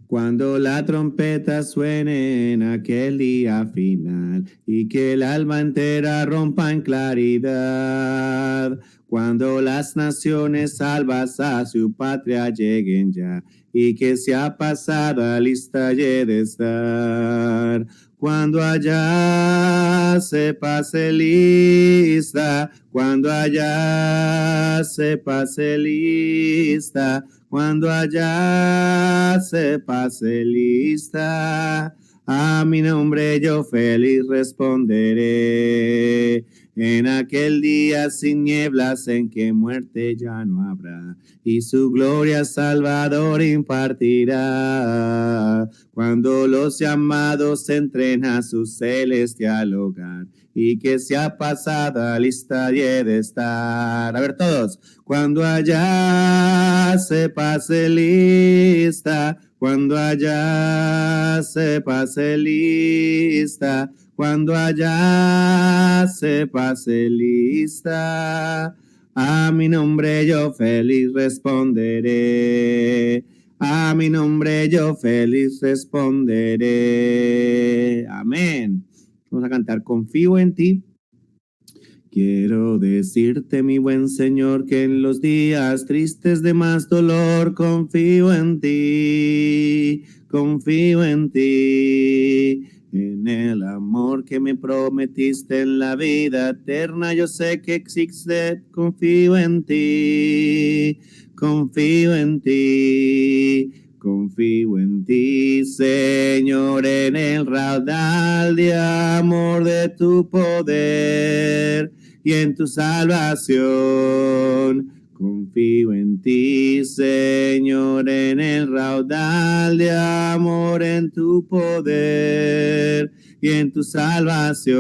Cuando la trompeta suene en aquel día final y que el alma entera rompa en claridad. Cuando las naciones salvas a su patria lleguen ya y que sea pasada lista haya de estar. Cuando allá se pase lista, cuando allá se pase lista, cuando allá se pase lista, a mi nombre yo feliz responderé. En aquel día sin nieblas en que muerte ya no habrá, y su gloria Salvador impartirá. Cuando los llamados entren a su celestial hogar, y que sea pasada lista y he de estar. A ver todos. Cuando allá se pase lista, cuando allá se pase lista, cuando allá se pase lista, a mi nombre yo feliz responderé. A mi nombre yo feliz responderé. Amén. Vamos a cantar Confío en ti. Quiero decirte, mi buen Señor, que en los días tristes de más dolor confío en ti, confío en ti. En el amor que me prometiste en la vida eterna, yo sé que existe, confío en ti, confío en ti. Confío en ti, Señor, en el raudal de amor de tu poder y en tu salvación. Confío en ti, Señor, en el raudal de amor, en tu poder y en tu salvación.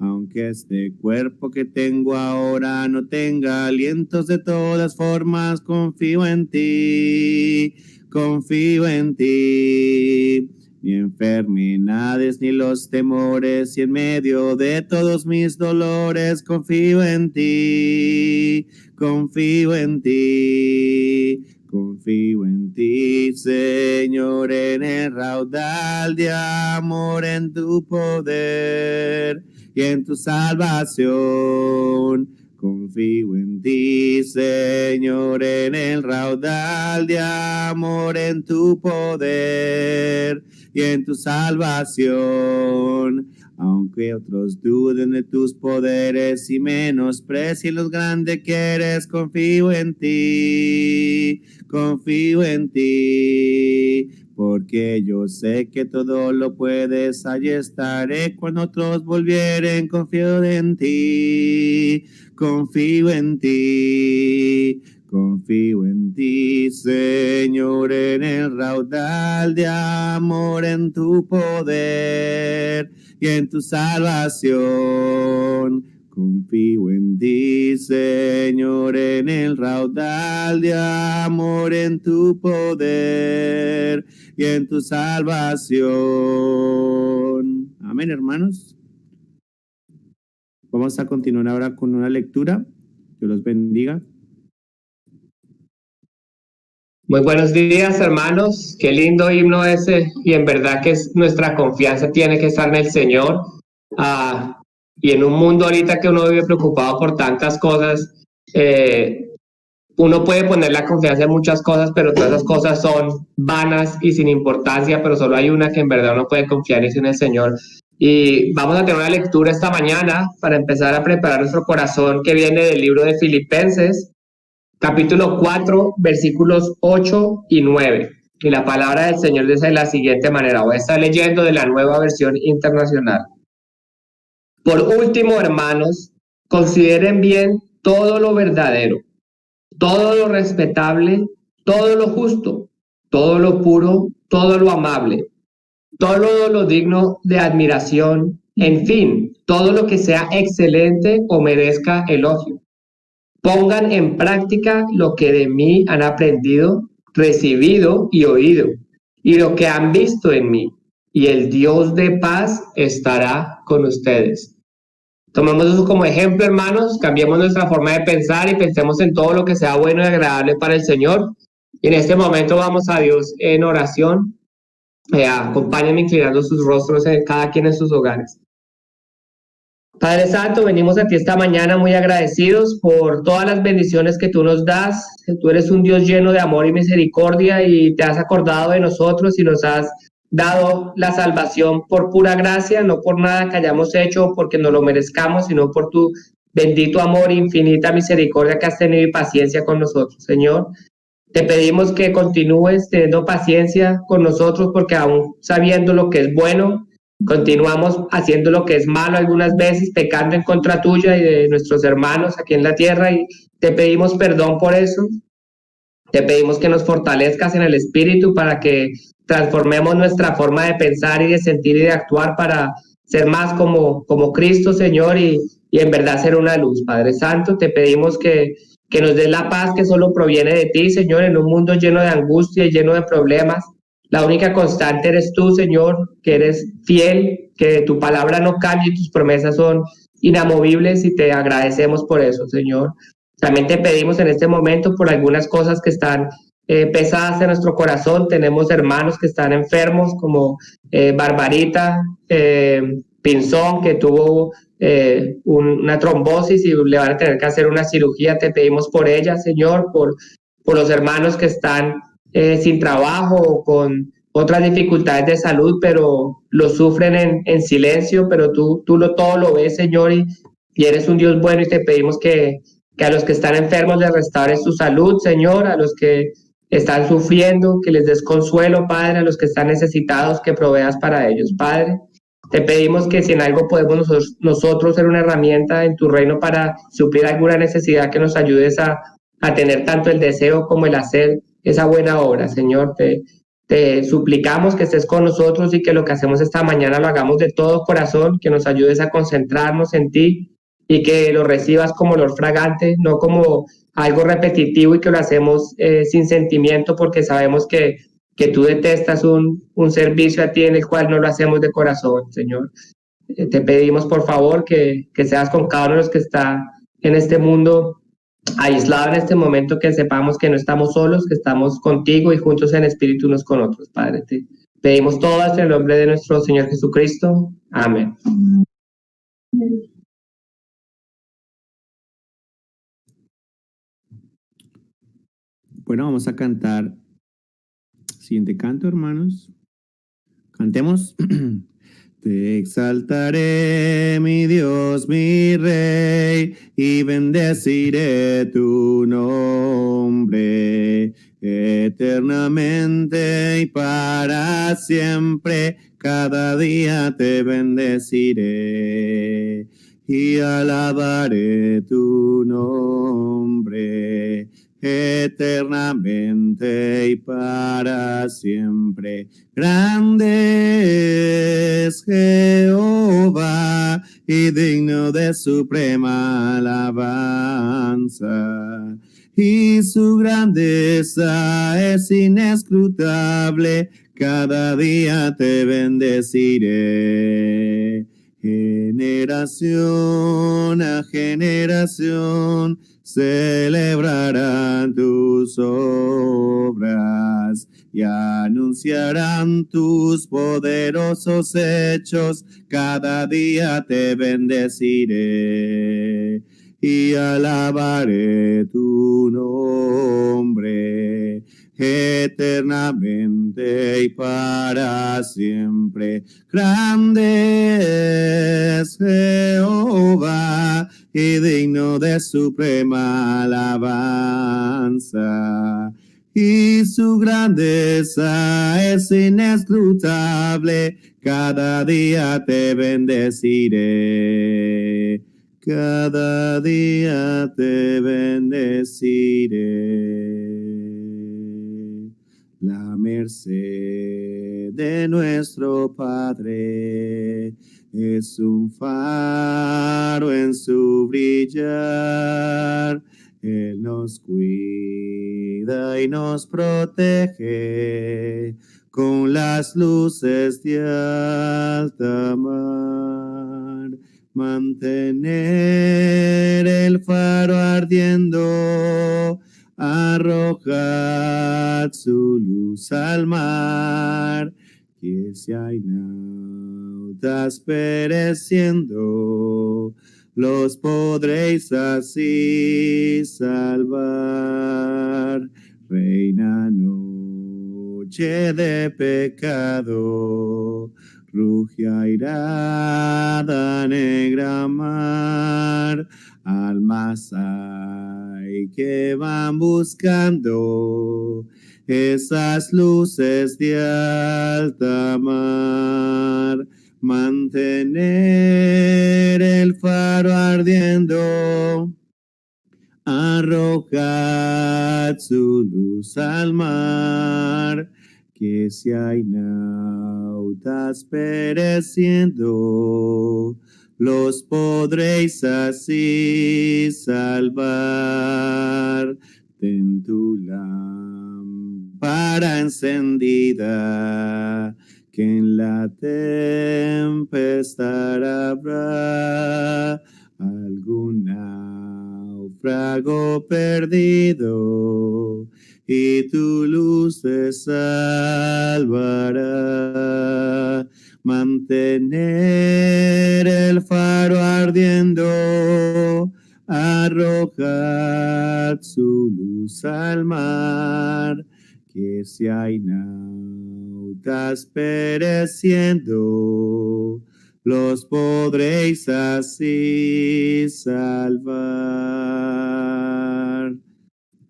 Aunque este cuerpo que tengo ahora no tenga alientos, de todas formas confío en ti, confío en ti. Ni enfermedades ni los temores, y en medio de todos mis dolores confío en ti, confío en ti. Confío en ti, Señor, en el raudal de amor, en tu poder y en tu salvación. Confío en ti, Señor, en el raudal de amor, en tu poder y en tu salvación. Aunque otros duden de tus poderes y menosprecien los grandes que eres, confío en ti, confío en ti. Porque yo sé que todo lo puedes, allí estaré cuando otros volvieren, confío en ti, confío en ti. Confío en ti, Señor, en el raudal de amor, en tu poder y en tu salvación. Confío en ti, Señor, en el raudal de amor, en tu poder y en tu salvación. Amén, hermanos. Vamos a continuar ahora con una lectura. Dios los bendiga. Muy buenos días, hermanos. Qué lindo himno ese. Y en verdad que nuestra confianza tiene que estar en el Señor. Y en un mundo ahorita que uno vive preocupado por tantas cosas, uno puede poner la confianza en muchas cosas, pero todas esas cosas son vanas y sin importancia, pero solo hay una que en verdad uno puede confiar, y es en el Señor. Y vamos a tener una lectura esta mañana para empezar a preparar nuestro corazón, que viene del libro de Filipenses, capítulo 4, versículos 8 y 9. Y la palabra del Señor dice de la siguiente manera. Voy a estar leyendo de la Nueva Versión Internacional. Por último, hermanos, consideren bien todo lo verdadero, todo lo respetable, todo lo justo, todo lo puro, todo lo amable, todo lo digno de admiración, en fin, todo lo que sea excelente o merezca elogio. Pongan en práctica lo que de mí han aprendido, recibido y oído, y lo que han visto en mí, y el Dios de paz estará con ustedes. Tomemos eso como ejemplo, hermanos, cambiemos nuestra forma de pensar y pensemos en todo lo que sea bueno y agradable para el Señor, Y en este momento vamos a Dios en oración. Acompáñenme inclinando sus rostros, cada quien en sus hogares. Padre Santo, venimos a ti esta mañana muy agradecidos por todas las bendiciones que tú nos das. Tú eres un Dios lleno de amor y misericordia y te has acordado de nosotros y nos has dado la salvación por pura gracia, no por nada que hayamos hecho porque nos lo merezcamos, sino por tu bendito amor e infinita misericordia que has tenido y paciencia con nosotros, Señor. Te pedimos que continúes teniendo paciencia con nosotros porque aún sabiendo lo que es bueno, continuamos haciendo lo que es malo algunas veces, pecando en contra tuya y de nuestros hermanos aquí en la tierra y te pedimos perdón por eso. Te pedimos que nos fortalezcas en el espíritu para que transformemos nuestra forma de pensar y de sentir y de actuar para ser más como Cristo, Señor, y en verdad ser una luz. Padre Santo, te pedimos que nos des la paz que solo proviene de ti, Señor, en un mundo lleno de angustia y lleno de problemas. La única constante eres tú, Señor, que eres fiel, que tu palabra no cambia y tus promesas son inamovibles y te agradecemos por eso, Señor. También te pedimos en este momento por algunas cosas que están pesadas en nuestro corazón. Tenemos hermanos que están enfermos, como Barbarita Pinzón, que tuvo una trombosis y le van a tener que hacer una cirugía. Te pedimos por ella, Señor, por los hermanos que están sin trabajo o con otras dificultades de salud, pero lo sufren en silencio, pero tú todo lo ves, Señor, y eres un Dios bueno y te pedimos que a los que están enfermos les restaures su salud, Señor, a los que están sufriendo, que les des consuelo, Padre, a los que están necesitados, que proveas para ellos, Padre. Te pedimos que si en algo podemos nosotros ser una herramienta en tu reino para suplir alguna necesidad, que nos ayudes a tener tanto el deseo como el hacer esa buena obra, Señor. Te suplicamos que estés con nosotros y que lo que hacemos esta mañana lo hagamos de todo corazón, que nos ayudes a concentrarnos en ti y que lo recibas como olor fragante, no como algo repetitivo y que lo hacemos sin sentimiento porque sabemos que tú detestas un servicio a ti en el cual no lo hacemos de corazón, Señor. Te pedimos por favor que seas con cada uno de los que está en este mundo aislado en este momento, que sepamos que no estamos solos, que estamos contigo y juntos en espíritu unos con otros, Padre. Te pedimos todo esto en el nombre de nuestro Señor Jesucristo. Amén. Bueno, vamos a cantar. Siguiente canto, hermanos. Cantemos. Te exaltaré, mi Dios, mi Rey, y bendeciré tu nombre eternamente y para siempre. Cada día te bendeciré y alabaré tu nombre eternamente y para siempre. Grande es Jehová y digno de suprema alabanza, y su grandeza es inescrutable. Cada día te bendeciré. Generación a generación celebrarán tus obras y anunciarán tus poderosos hechos. Cada día te bendeciré y alabaré tu nombre eternamente y para siempre. Grande es Jehová y digno de suprema alabanza, y su grandeza es inescrutable. Cada día te bendeciré, cada día te bendeciré. La merced de nuestro Padre es un faro en su brillar. Él nos cuida y nos protege con las luces de alta mar. Mantener el faro ardiendo arrojad su luz al mar, que si hay nautas pereciendo, los podréis así salvar. Reina noche de pecado, ruge airada negra mar, almas hay que van buscando esas luces de alta mar. Mantener el faro ardiendo, arrojad su luz al mar, que si hay nautas pereciendo, los podréis así salvar. Ten tu lámpara encendida, que en la tempestad habrá algún náufrago perdido, y tu luz te salvará. Mantener el faro ardiendo, arrojad su luz al mar, que si hay nautas pereciendo, los podréis así salvar.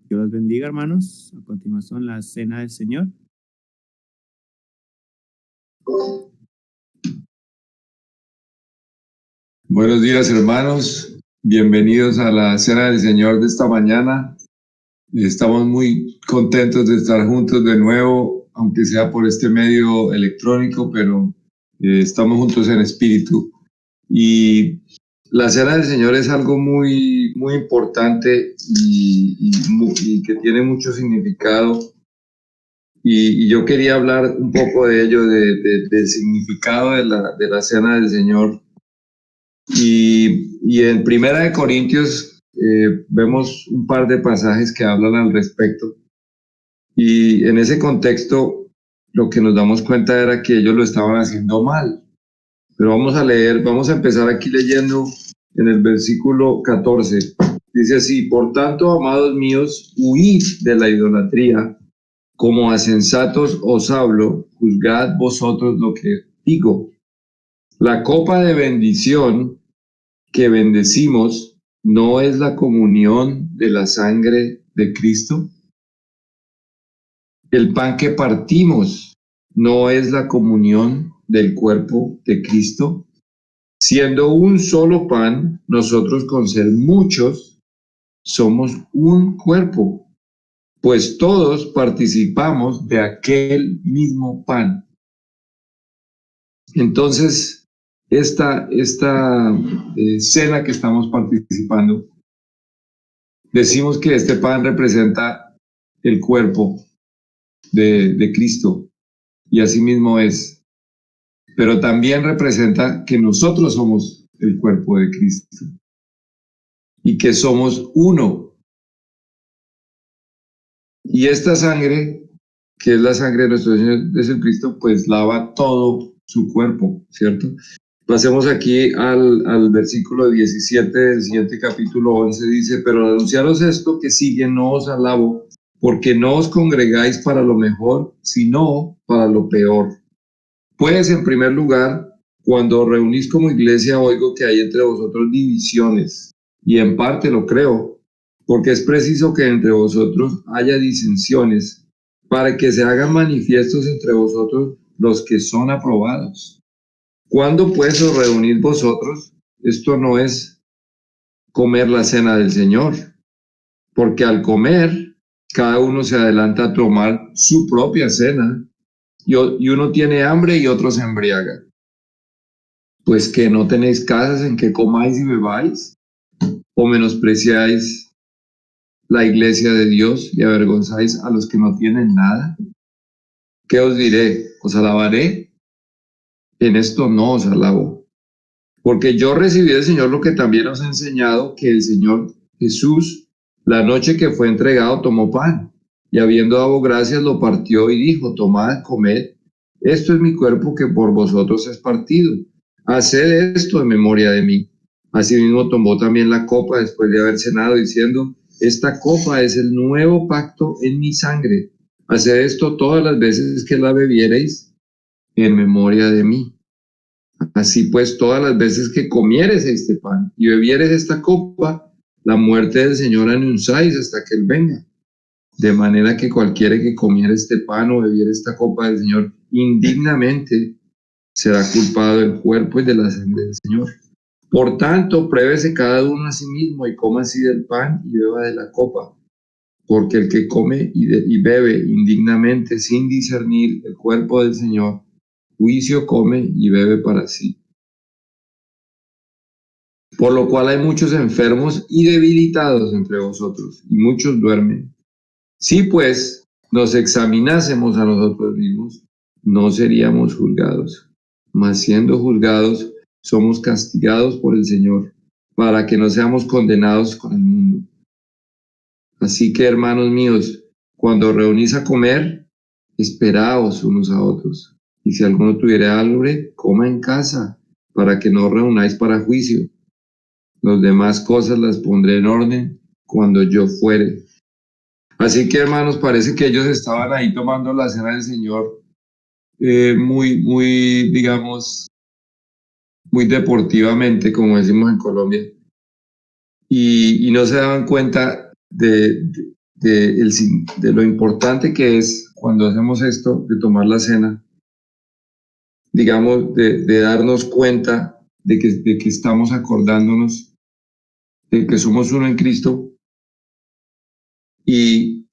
Dios los bendiga, hermanos. A continuación, la cena del Señor. Buenos días, hermanos. Bienvenidos a la cena del Señor de esta mañana. Estamos muy contentos de estar juntos de nuevo, aunque sea por este medio electrónico, pero estamos juntos en espíritu. Y la cena del Señor es algo muy, muy importante y que tiene mucho significado. Y yo quería hablar un poco de ello, del significado de la cena del Señor. Y en Primera de Corintios vemos un par de pasajes que hablan al respecto. Y en ese contexto, lo que nos damos cuenta era que ellos lo estaban haciendo mal. Pero vamos a empezar aquí leyendo en el versículo 14. Dice así: por tanto, amados míos, huid de la idolatría. Como a sensatos os hablo, juzgad vosotros lo que digo. La copa de bendición que bendecimos, ¿no es la comunión de la sangre de Cristo? El pan que partimos, ¿no es la comunión del cuerpo de Cristo? Siendo un solo pan, nosotros con ser muchos, somos un cuerpo, pues todos participamos de aquel mismo pan. Entonces, esta cena que estamos participando, decimos que este pan representa el cuerpo de Cristo, y así mismo es, pero también representa que nosotros somos el cuerpo de Cristo y que somos uno. Y esta sangre, que es la sangre de nuestro Señor Jesucristo, pues lava todo su cuerpo, ¿cierto? Pasemos aquí al versículo 17 del siguiente capítulo 11, dice: pero anunciaros esto que sigue no os alabo, porque no os congregáis para lo mejor, sino para lo peor. Pues, en primer lugar, cuando os reunís como iglesia, oigo que hay entre vosotros divisiones, y en parte lo creo, porque es preciso que entre vosotros haya disensiones, para que se hagan manifiestos entre vosotros los que son aprobados. ¿Cuándo pues os reunís vosotros? Esto no es comer la cena del Señor, porque al comer, cada uno se adelanta a tomar su propia cena, y uno tiene hambre y otro se embriaga. Pues que no tenéis casas en que comáis y bebáis, o menospreciáis la iglesia de Dios y avergonzáis a los que no tienen nada. ¿Qué os diré? ¿Os alabaré? En esto no os alabo, porque yo recibí del Señor lo que también os he enseñado, que el Señor Jesús, La noche que fue entregado tomó pan, y habiendo dado gracias lo partió y dijo: tomad, comed, esto es mi cuerpo que por vosotros es partido. Haced esto en memoria de mí. Asimismo tomó también la copa después de haber cenado, diciendo: esta copa es el nuevo pacto en mi sangre. Haced esto todas las veces que la bebiereis en memoria de mí. Así pues, todas las veces que comieres este pan y bebieres esta copa, la muerte del Señor anunciáis hasta que Él venga. De manera que cualquiera que comiera este pan o bebiera esta copa del Señor indignamente será culpado del cuerpo y de la sangre del Señor. Por tanto, pruébese cada uno a sí mismo y coma así del pan y beba de la copa. Porque el que come y bebe indignamente sin discernir el cuerpo del Señor, juicio come y bebe para sí. Por lo cual hay muchos enfermos y debilitados entre vosotros, y muchos duermen. Si pues nos examinásemos a nosotros mismos, no seríamos juzgados. Mas siendo juzgados, somos castigados por el Señor, para que no seamos condenados con el mundo. Así que, hermanos míos, cuando reunís a comer, esperaos unos a otros. Y si alguno tuviera hambre, coma en casa, para que no reunáis para juicio. Las demás cosas las pondré en orden cuando yo fuere. Así que, hermanos, parece que ellos estaban ahí tomando la cena del Señor digamos, muy deportivamente, como decimos en Colombia, y no se daban cuenta de lo importante que es cuando hacemos esto, de tomar la cena, digamos, de darnos cuenta de que estamos acordándonos de que somos uno en Cristo y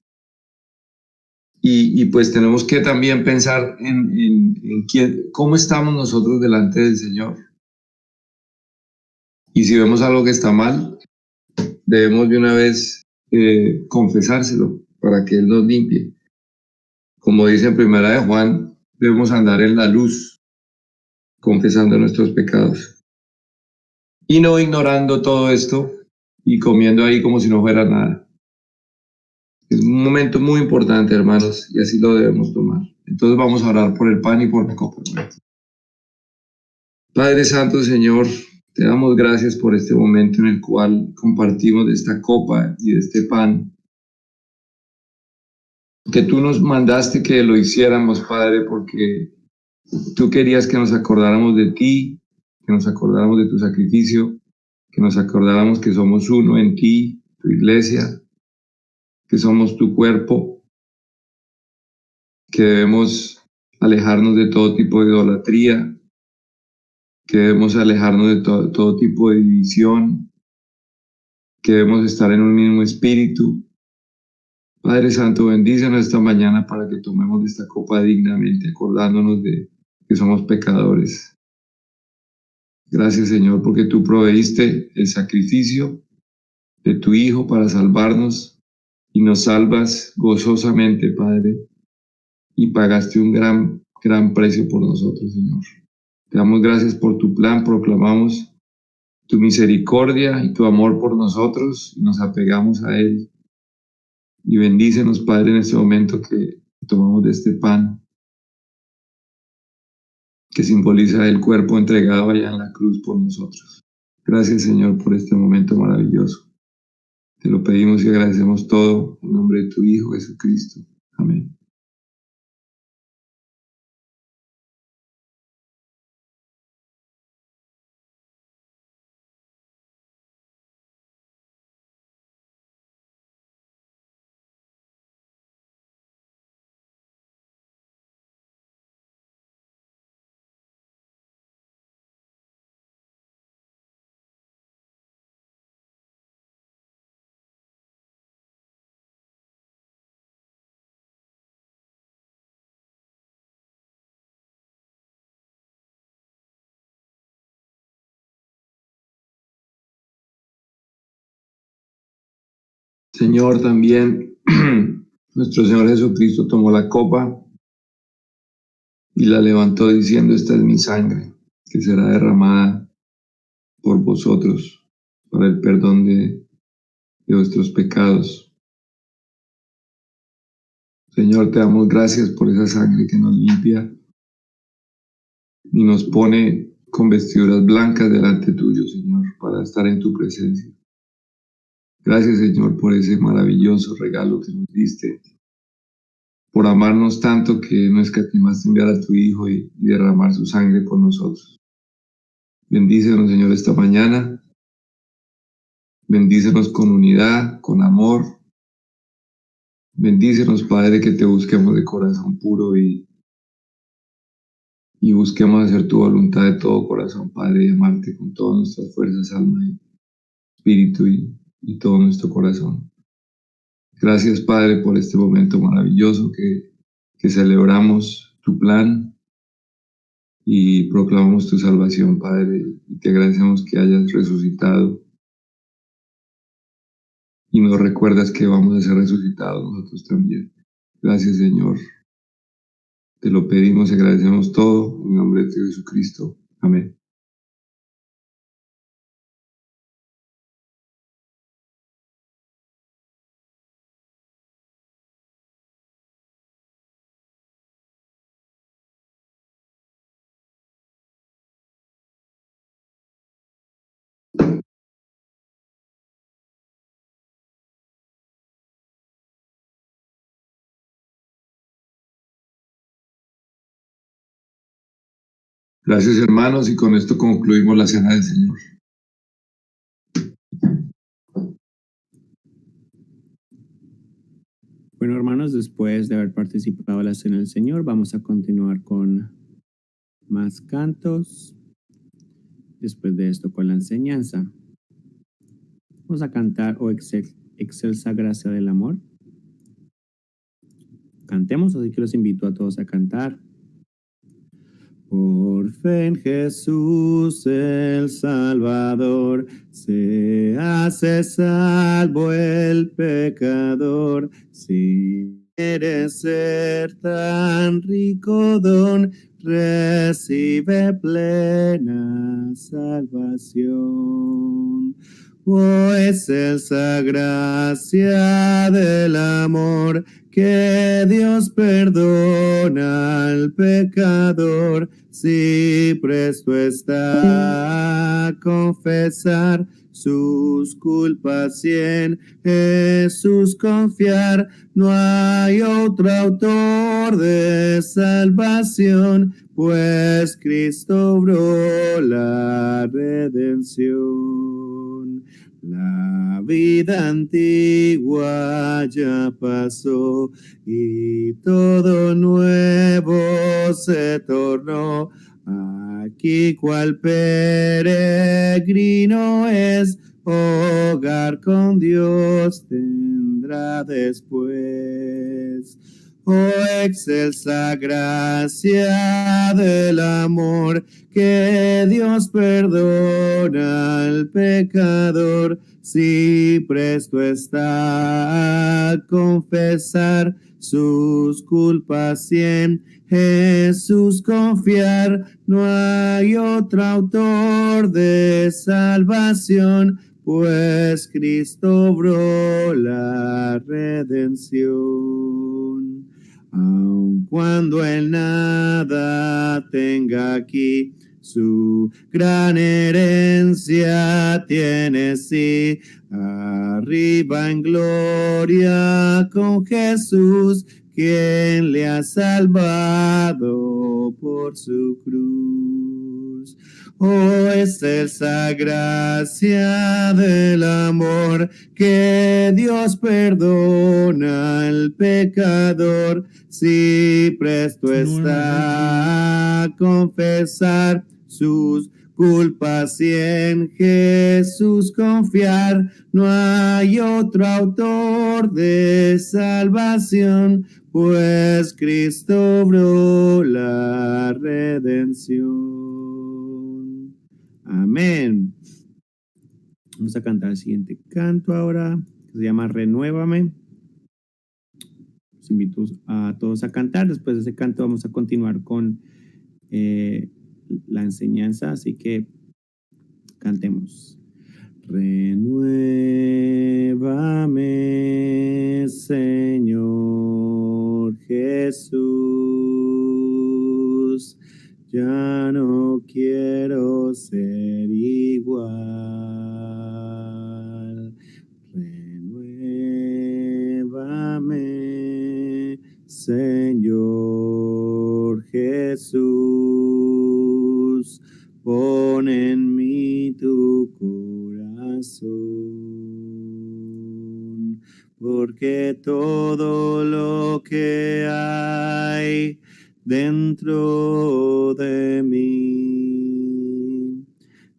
pues tenemos que también pensar en cómo estamos nosotros delante del Señor. Y si vemos algo que está mal, debemos de una vez confesárselo para que Él nos limpie. Como dice en Primera de Juan, debemos andar en la luz, confesando nuestros pecados. Y no ignorando todo esto y comiendo ahí como si no fuera nada. Es un momento muy importante, hermanos, y así lo debemos tomar. Entonces vamos a orar por el pan y por la copa. Padre Santo, Señor, te damos gracias por este momento en el cual compartimos de esta copa y de este pan. Que tú nos mandaste que lo hiciéramos, Padre, porque tú querías que nos acordáramos de ti, que nos acordáramos de tu sacrificio, que nos acordáramos que somos uno en ti, tu iglesia, que somos tu cuerpo, que debemos alejarnos de todo tipo de idolatría, que debemos alejarnos de todo tipo de división, que debemos estar en un mismo espíritu. Padre Santo, bendícenos esta mañana para que tomemos de esta copa dignamente, acordándonos de que somos pecadores. Gracias, Señor, porque tú proveíste el sacrificio de tu Hijo para salvarnos y nos salvas gozosamente, Padre, y pagaste un gran precio por nosotros, Señor. Te damos gracias por tu plan, proclamamos tu misericordia y tu amor por nosotros y nos apegamos a Él. Y bendícenos, Padre, en este momento que tomamos de este pan que simboliza el cuerpo entregado allá en la cruz por nosotros. Gracias, Señor, por este momento maravilloso. Te lo pedimos y agradecemos todo en nombre de tu Hijo Jesucristo. Amén. Señor, también nuestro Señor Jesucristo tomó la copa y la levantó diciendo: esta es mi sangre, que será derramada por vosotros para el perdón de de nuestros pecados. Señor, te damos gracias por esa sangre que nos limpia y nos pone con vestiduras blancas delante tuyo, Señor, para estar en tu presencia. Gracias, Señor, por ese maravilloso regalo que nos diste, por amarnos tanto que no escatimaste enviar a tu Hijo y derramar su sangre por nosotros. Bendícenos, Señor, esta mañana. Bendícenos con unidad, con amor. Bendícenos, Padre, que te busquemos de corazón puro y busquemos hacer tu voluntad de todo corazón, Padre, y amarte con todas nuestras fuerzas, alma y espíritu y todo nuestro corazón. Gracias, Padre, por este momento maravilloso que celebramos tu plan y proclamamos tu salvación, Padre, y te agradecemos que hayas resucitado y nos recuerdas que vamos a ser resucitados nosotros también. Gracias, Señor. Te lo pedimos y agradecemos todo en nombre de Jesucristo. Amén. Gracias, hermanos, y con esto concluimos la cena del Señor. Bueno, hermanos, después de haber participado en la cena del Señor, vamos a continuar con más cantos. Después de esto, con la enseñanza. Vamos a cantar "Oh excelsa gracia del amor". Cantemos, así que los invito a todos a cantar. Por fe en Jesús el Salvador, se hace salvo el pecador. Si quieres ser tan rico don, recibe plena salvación. Oh excelsa gracia del amor, que Dios perdona al pecador, si presto está a confesar sus culpas y en Jesús confiar. No hay otro autor de salvación, pues Cristo obró la redención. La vida antigua ya pasó y todo nuevo se tornó. Aquí cual peregrino es, hogar con Dios tendrá después. Oh excelsa gracia del amor, que Dios perdona al pecador, si presto está a confesar sus culpas y en Jesús confiar. No hay otro autor de salvación, pues Cristo obró la redención. Aun cuando él nada tenga aquí, su gran herencia tiene sí, arriba en gloria con Jesús, quien le ha salvado por su cruz. Oh excelsa gracia del amor, que Dios perdona al pecador, si presto está a confesar sus culpas y en Jesús confiar. No hay otro autor de salvación, pues Cristo obró la redención. Amén. Vamos a cantar el siguiente canto ahora, que se llama Renuévame. Los invito a todos a cantar. Después de ese canto vamos a continuar con la enseñanza, así que cantemos. Renuévame, Señor Jesús, ya no quiero ser igual. Renuévame, Señor Jesús, pon en mí tu corazón, porque todo lo que hay dentro de mí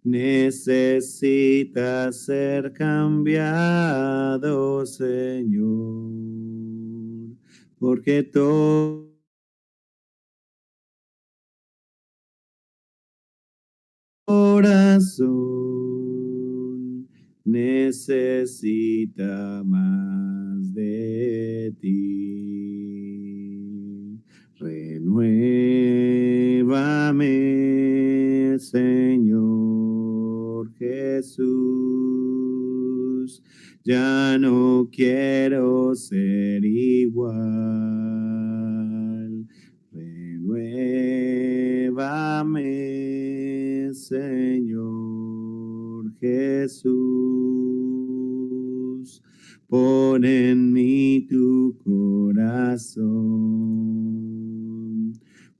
necesita ser cambiado, Señor, porque todo corazón necesita más de ti. Renuévame, Señor Jesús, ya no quiero ser igual. Renuévame, Señor Jesús, pon en mí tu corazón,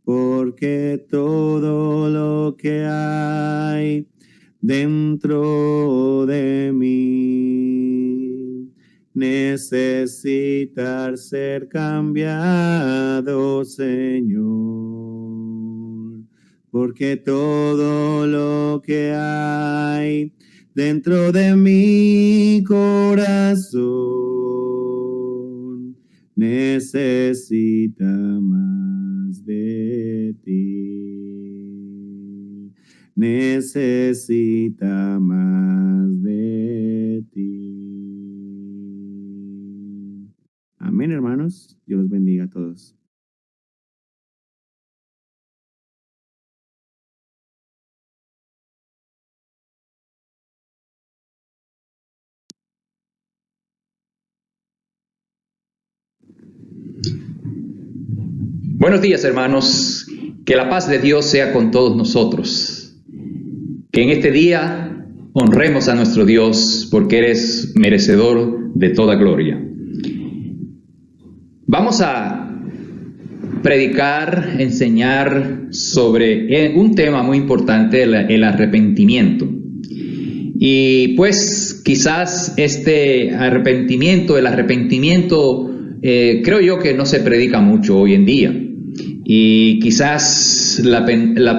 porque todo lo que hay dentro de mí necesita ser cambiado, Señor, porque todo lo que hay dentro de mi corazón necesita más de ti, necesita más de ti. Amén, hermanos. Dios los bendiga a todos. Buenos días, hermanos. Que la paz de Dios sea con todos nosotros. Que en este día honremos a nuestro Dios porque eres merecedor de toda gloria. Vamos a predicar, enseñar sobre un tema muy importante, el arrepentimiento. Y pues quizás este arrepentimiento, creo yo que no se predica mucho hoy en día. Y quizás la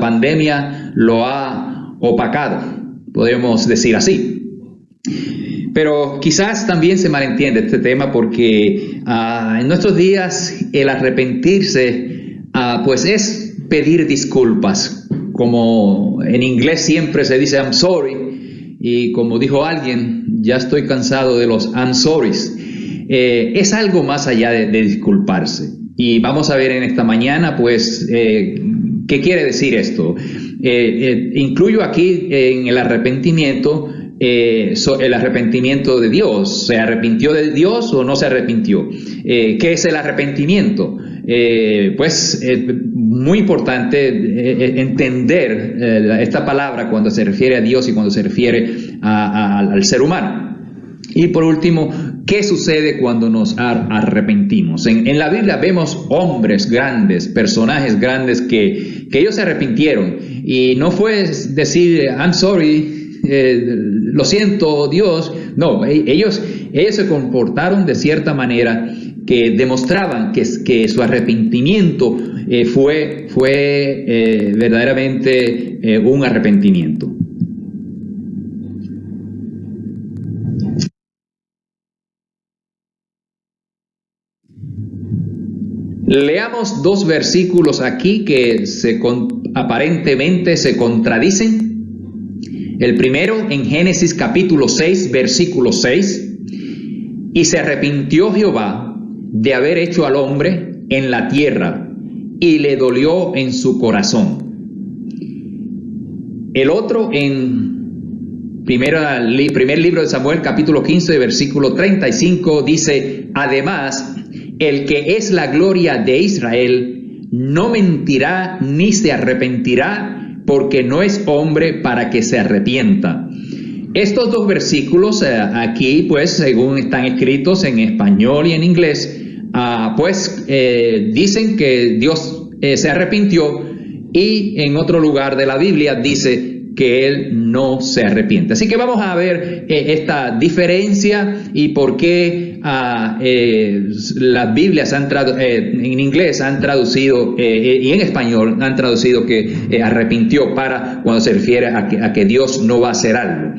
pandemia lo ha opacado, podemos decir así. Pero quizás también se malentiende este tema porque en nuestros días el arrepentirse pues es pedir disculpas. Como en inglés siempre se dice I'm sorry, y como dijo alguien, ya estoy cansado de los I'm sorrys. Es algo más allá de disculparse. Y vamos a ver en esta mañana, pues, ¿qué quiere decir esto? Incluyo aquí en el arrepentimiento, el arrepentimiento de Dios. ¿Se arrepintió de Dios o no se arrepintió? ¿Qué es el arrepentimiento? Pues, muy importante entender esta palabra cuando se refiere a Dios y cuando se refiere al ser humano. Y por último, ¿qué sucede cuando nos arrepentimos? En la Biblia vemos hombres grandes, personajes grandes que ellos se arrepintieron. Y no fue decir, I'm sorry, lo siento, Dios. No, ellos se comportaron de cierta manera que demostraban que su arrepentimiento fue verdaderamente un arrepentimiento. Leamos dos versículos aquí que aparentemente se contradicen. El primero en Génesis capítulo 6, versículo 6. Y se arrepintió Jehová de haber hecho al hombre en la tierra, y le dolió en su corazón. El otro en Primer libro de Samuel, capítulo 15, versículo 35, dice: además, el que es la gloria de Israel no mentirá ni se arrepentirá, porque no es hombre para que se arrepienta. Estos dos versículos aquí, pues, según están escritos en español y en inglés, dicen que Dios se arrepintió, y en otro lugar de la Biblia dice que Él no se arrepiente. Así que vamos a ver esta diferencia y por qué las Biblias en inglés han traducido y en español han traducido que arrepintió para cuando se refiere a que Dios no va a hacer algo.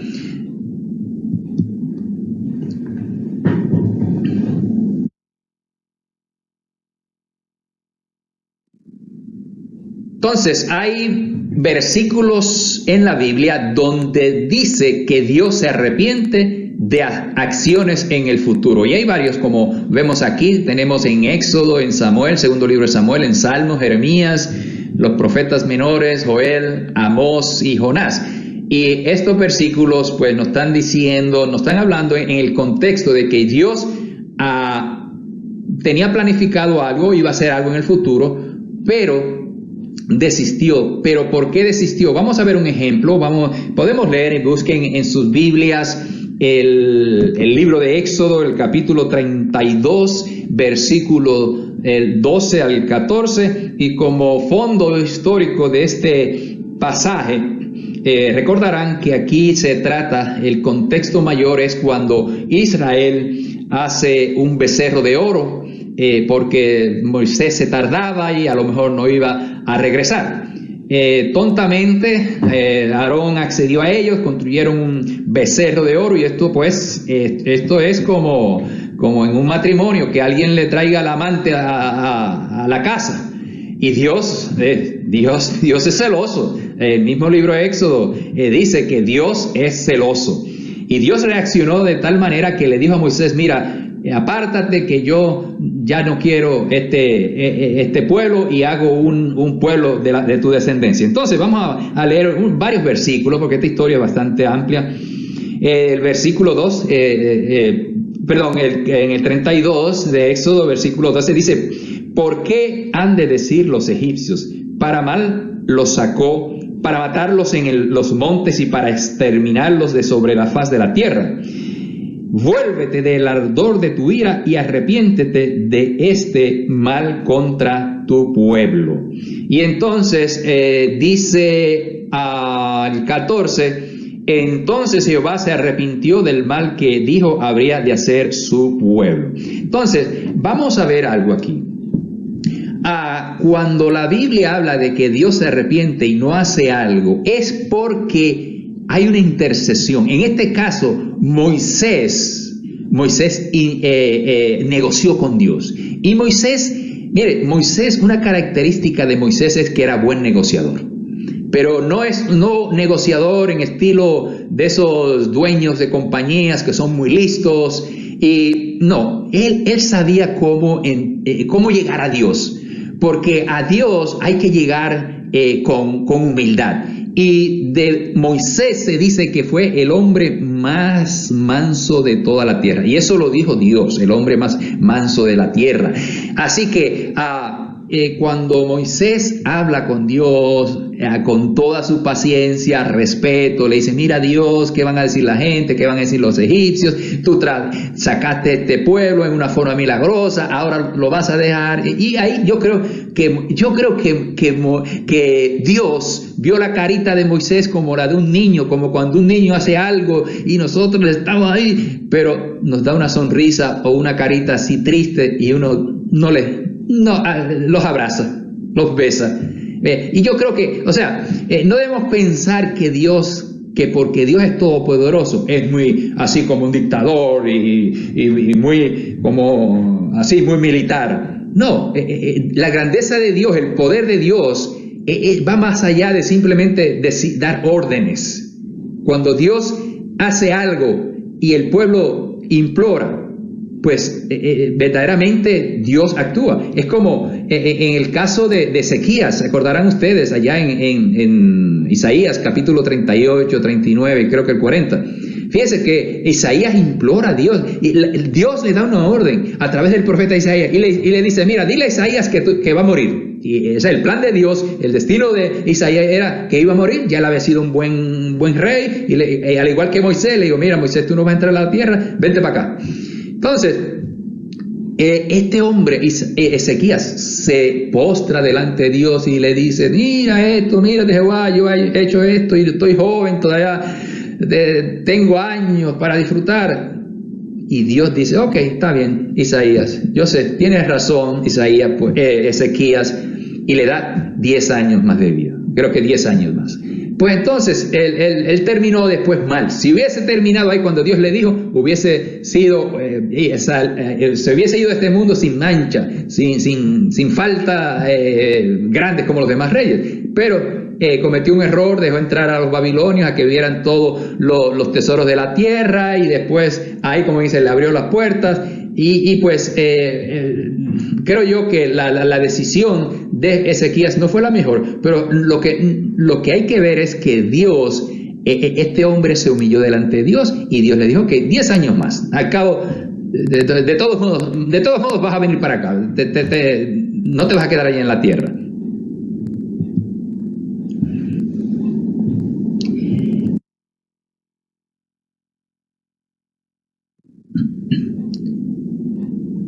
Entonces, hay versículos en la Biblia donde dice que Dios se arrepiente de acciones en el futuro. Y hay varios, como vemos aquí, tenemos en Éxodo, en Samuel, segundo libro de Samuel, en Salmos, Jeremías, los profetas menores, Joel, Amós y Jonás. Y estos versículos pues nos están hablando en el contexto de que Dios tenía planificado algo, iba a hacer algo en el futuro, pero desistió. ¿Pero por qué desistió? Vamos a ver un ejemplo. Podemos leer y busquen en sus Biblias el libro de Éxodo, el capítulo 32, versículo 12 al 14, y como fondo histórico de este pasaje, recordarán que aquí se trata, el contexto mayor es cuando Israel hace un becerro de oro, porque Moisés se tardaba y a lo mejor no iba a regresar. Tontamente Aarón accedió a ellos, construyeron un becerro de oro, y esto es como en un matrimonio, que alguien le traiga al amante a la casa. Y Dios es celoso. El mismo libro de Éxodo dice que Dios es celoso. Y Dios reaccionó de tal manera que le dijo a Moisés: mira, apártate, que yo ya no quiero este pueblo, y hago un pueblo de tu descendencia. Entonces vamos a leer varios versículos, porque esta historia es bastante amplia. El versículo 2, en el 32 de Éxodo, versículo 12 dice: ¿por qué han de decir los egipcios? Para mal los sacó, para matarlos en los montes y para exterminarlos de sobre la faz de la tierra. Vuélvete del ardor de tu ira y arrepiéntete de este mal contra tu pueblo. Y entonces dice al 14: entonces Jehová se arrepintió del mal que dijo habría de hacer su pueblo. Entonces, vamos a ver algo aquí. Cuando la Biblia habla de que Dios se arrepiente y no hace algo, es porque hay una intercesión. En este caso, Moisés negoció con Dios. Y Moisés, una característica de Moisés es que era buen negociador. Pero no negociador en estilo de esos dueños de compañías que son muy listos. Y no, él sabía cómo llegar a Dios. Porque a Dios hay que llegar con humildad. Y de Moisés se dice que fue el hombre más manso de toda la tierra. Y eso lo dijo Dios, el hombre más manso de la tierra. Así que cuando Moisés habla con Dios con toda su paciencia, respeto, le dice: mira Dios, ¿qué van a decir la gente? ¿Qué van a decir los egipcios? Tú sacaste este pueblo en una forma milagrosa, ahora lo vas a dejar. Y ahí yo creo que Dios vio la carita de Moisés como la de un niño, como cuando un niño hace algo y nosotros estamos ahí, pero nos da una sonrisa o una carita así triste, y uno los abraza, los besa. Y yo creo que, no debemos pensar que porque Dios es todopoderoso, es muy así como un dictador y muy como así muy militar. No, la grandeza de Dios, el poder de Dios va más allá de simplemente dar órdenes. Cuando Dios hace algo y el pueblo implora, pues verdaderamente Dios actúa. Es como en el caso de Ezequías, ¿se acordarán ustedes allá en Isaías capítulo 38, 39, creo que el 40? Fíjense que Isaías implora a Dios, y Dios le da una orden a través del profeta Isaías, y le dice, mira, dile a Isaías que va a morir. Y o sea, el plan de Dios, el destino de Isaías era que iba a morir. Ya él había sido un buen rey, y al igual que Moisés, le digo, mira, Moisés, tú no vas a entrar a la tierra, vente para acá. Entonces, este hombre, Ezequías, se postra delante de Dios y le dice, mira esto, mira de Jehová, yo he hecho esto y estoy joven todavía, tengo años para disfrutar. Y Dios dice, ok, está bien, Isaías, yo sé, tienes razón, Isaías, pues, Ezequías, y le da 10 años más de vida, creo que 10 años más. Pues entonces, él terminó después mal. Si hubiese terminado ahí cuando Dios le dijo, hubiese sido, se hubiese ido de este mundo sin mancha, sin falta grandes como los demás reyes. Pero cometió un error, dejó entrar a los babilonios a que vieran todos los tesoros de la tierra, y después ahí, como dice, le abrió las puertas, y pues creo yo que la decisión de Ezequías no fue la mejor, pero lo que hay que ver es que Dios, este hombre se humilló delante de Dios, y Dios le dijo que 10 años más, al cabo, de todos modos vas a venir para acá, no te vas a quedar allá en la tierra.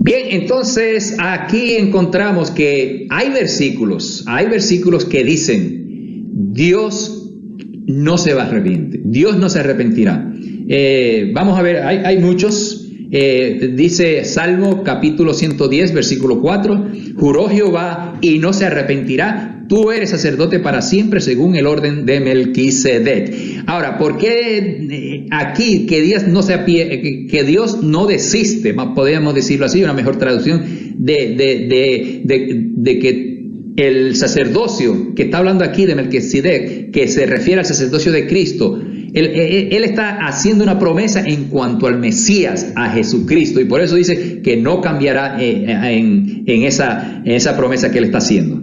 Bien, entonces aquí encontramos que hay versículos que dicen, Dios no se va a arrepentir, Dios no se arrepentirá. Vamos a ver, hay muchos. Dice Salmo capítulo 110, versículo 4, juró Jehová y no se arrepentirá, tú eres sacerdote para siempre según el orden de Melquisedec. Ahora, ¿por qué aquí que Dios no desiste, podríamos decirlo así, una mejor traducción, de que el sacerdocio que está hablando aquí de Melquisedec, que se refiere al sacerdocio de Cristo, él está haciendo una promesa en cuanto al Mesías, a Jesucristo, y por eso dice que no cambiará en esa promesa que él está haciendo.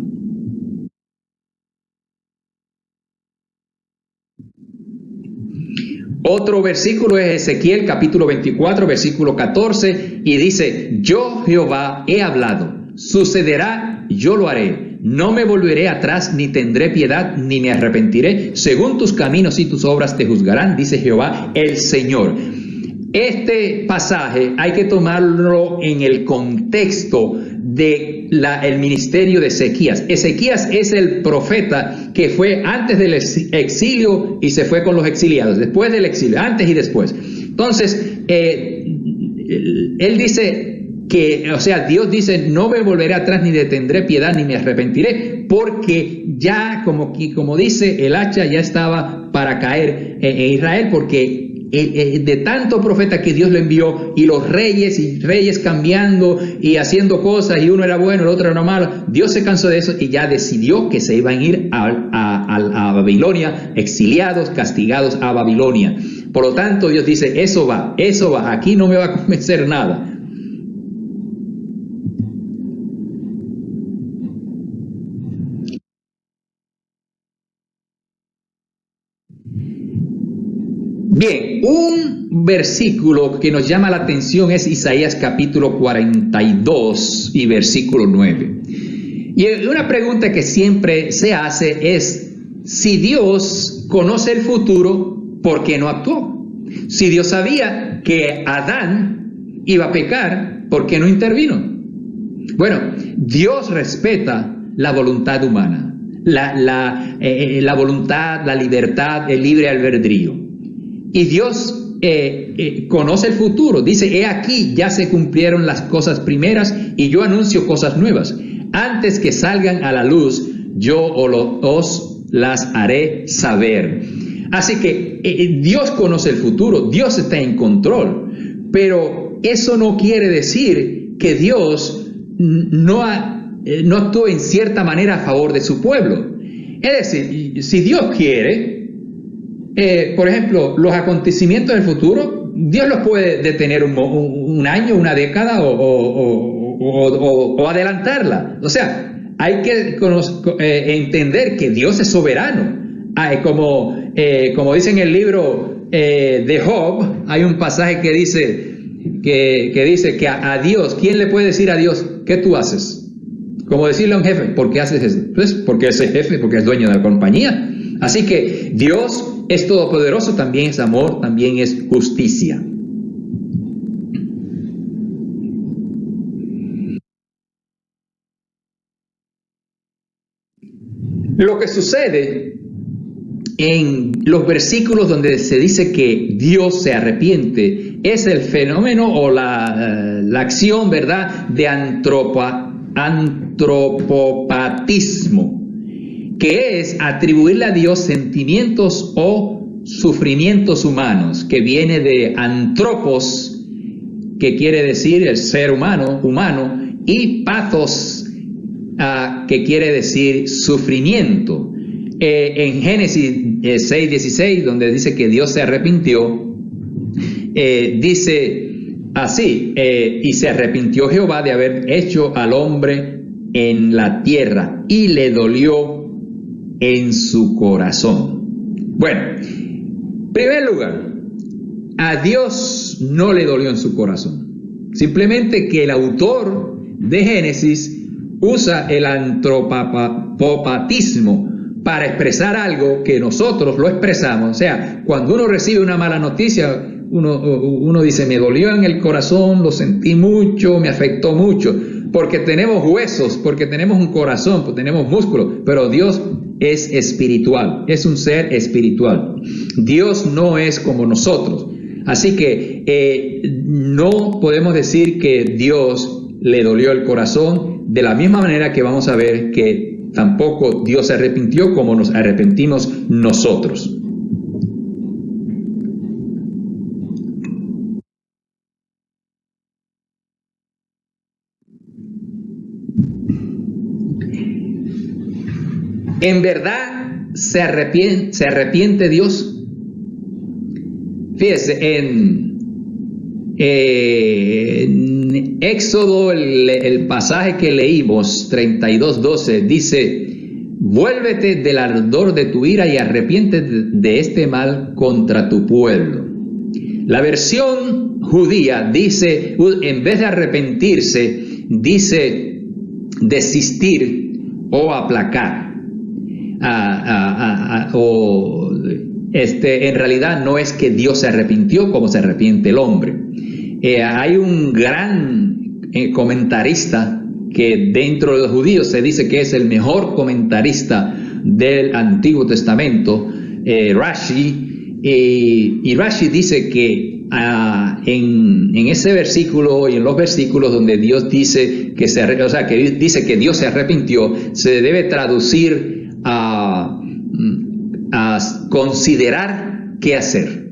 Otro versículo es Ezequiel capítulo 24, versículo 14, y dice, yo Jehová he hablado, sucederá, yo lo haré. No me volveré atrás, ni tendré piedad, ni me arrepentiré. Según tus caminos y tus obras te juzgarán, dice Jehová el Señor. Este pasaje hay que tomarlo en el contexto de el ministerio de Ezequías. Ezequías es el profeta que fue antes del exilio y se fue con los exiliados, después del exilio, antes y después. Entonces, él dice Dios dice, no me volveré atrás, ni detendré piedad, ni me arrepentiré, porque ya, como dice, el hacha ya estaba para caer en Israel, porque de tanto profeta que Dios le envió, y los reyes cambiando y haciendo cosas, y uno era bueno, el otro era malo, Dios se cansó de eso y ya decidió que se iban a ir a Babilonia, exiliados, castigados a Babilonia. Por lo tanto, Dios dice, eso va, aquí no me va a convencer nada. Bien, un versículo que nos llama la atención es Isaías capítulo 42 y versículo 9. Y una pregunta que siempre se hace es, si Dios conoce el futuro, ¿por qué no actuó? Si Dios sabía que Adán iba a pecar, ¿por qué no intervino? Bueno, Dios respeta la voluntad humana, la voluntad, la libertad, el libre albedrío. Y Dios conoce el futuro. Dice, he aquí, ya se cumplieron las cosas primeras y yo anuncio cosas nuevas. Antes que salgan a la luz, yo os las haré saber. Así que Dios conoce el futuro, Dios está en control. Pero eso no quiere decir que Dios no actúe en cierta manera a favor de su pueblo. Es decir, si Dios quiere, por ejemplo, los acontecimientos del futuro Dios los puede detener un año, una década o adelantarla. O sea, hay que entender que Dios es soberano. Como dice en el libro de Job, hay un pasaje que dice que a Dios, ¿quién le puede decir a Dios qué tú haces? Como decirle a un jefe, ¿por qué haces eso? Pues porque es el jefe, porque es dueño de la compañía. Así que Dios es todopoderoso, también es amor, también es justicia. Lo que sucede en los versículos donde se dice que Dios se arrepiente es el fenómeno o la acción, ¿verdad?, de antropopatismo, que es atribuirle a Dios sentimientos o sufrimientos humanos, que viene de antropos, que quiere decir el ser humano, y pathos, que quiere decir sufrimiento. En Génesis 6:16, donde dice que Dios se arrepintió, dice así, y se arrepintió Jehová de haber hecho al hombre en la tierra, y le dolió en su corazón. Bueno, en primer lugar, a Dios no le dolió en su corazón. Simplemente que el autor de Génesis usa el antropopatismo para expresar algo que nosotros lo expresamos. O sea, cuando uno recibe una mala noticia, uno dice, me dolió en el corazón, lo sentí mucho, me afectó mucho, porque tenemos huesos, porque tenemos un corazón, porque tenemos músculos, pero Dios es espiritual, es un ser espiritual. Dios no es como nosotros. Así que no podemos decir que Dios le dolió el corazón, de la misma manera que vamos a ver que tampoco Dios se arrepintió como nos arrepentimos nosotros. ¿En verdad se arrepiente Dios? Fíjese, en Éxodo, el pasaje que leímos, 32:12, dice, vuélvete del ardor de tu ira y arrepiéntete de este mal contra tu pueblo. La versión judía dice, en vez de arrepentirse, dice desistir o aplacar. En realidad no es que Dios se arrepintió como se arrepiente el hombre. Hay un gran comentarista que dentro de los judíos se dice que es el mejor comentarista del Antiguo Testamento, Rashi, y Rashi dice que en ese versículo y en los versículos donde Dios dice que dice que Dios se arrepintió, se debe traducir a considerar qué hacer.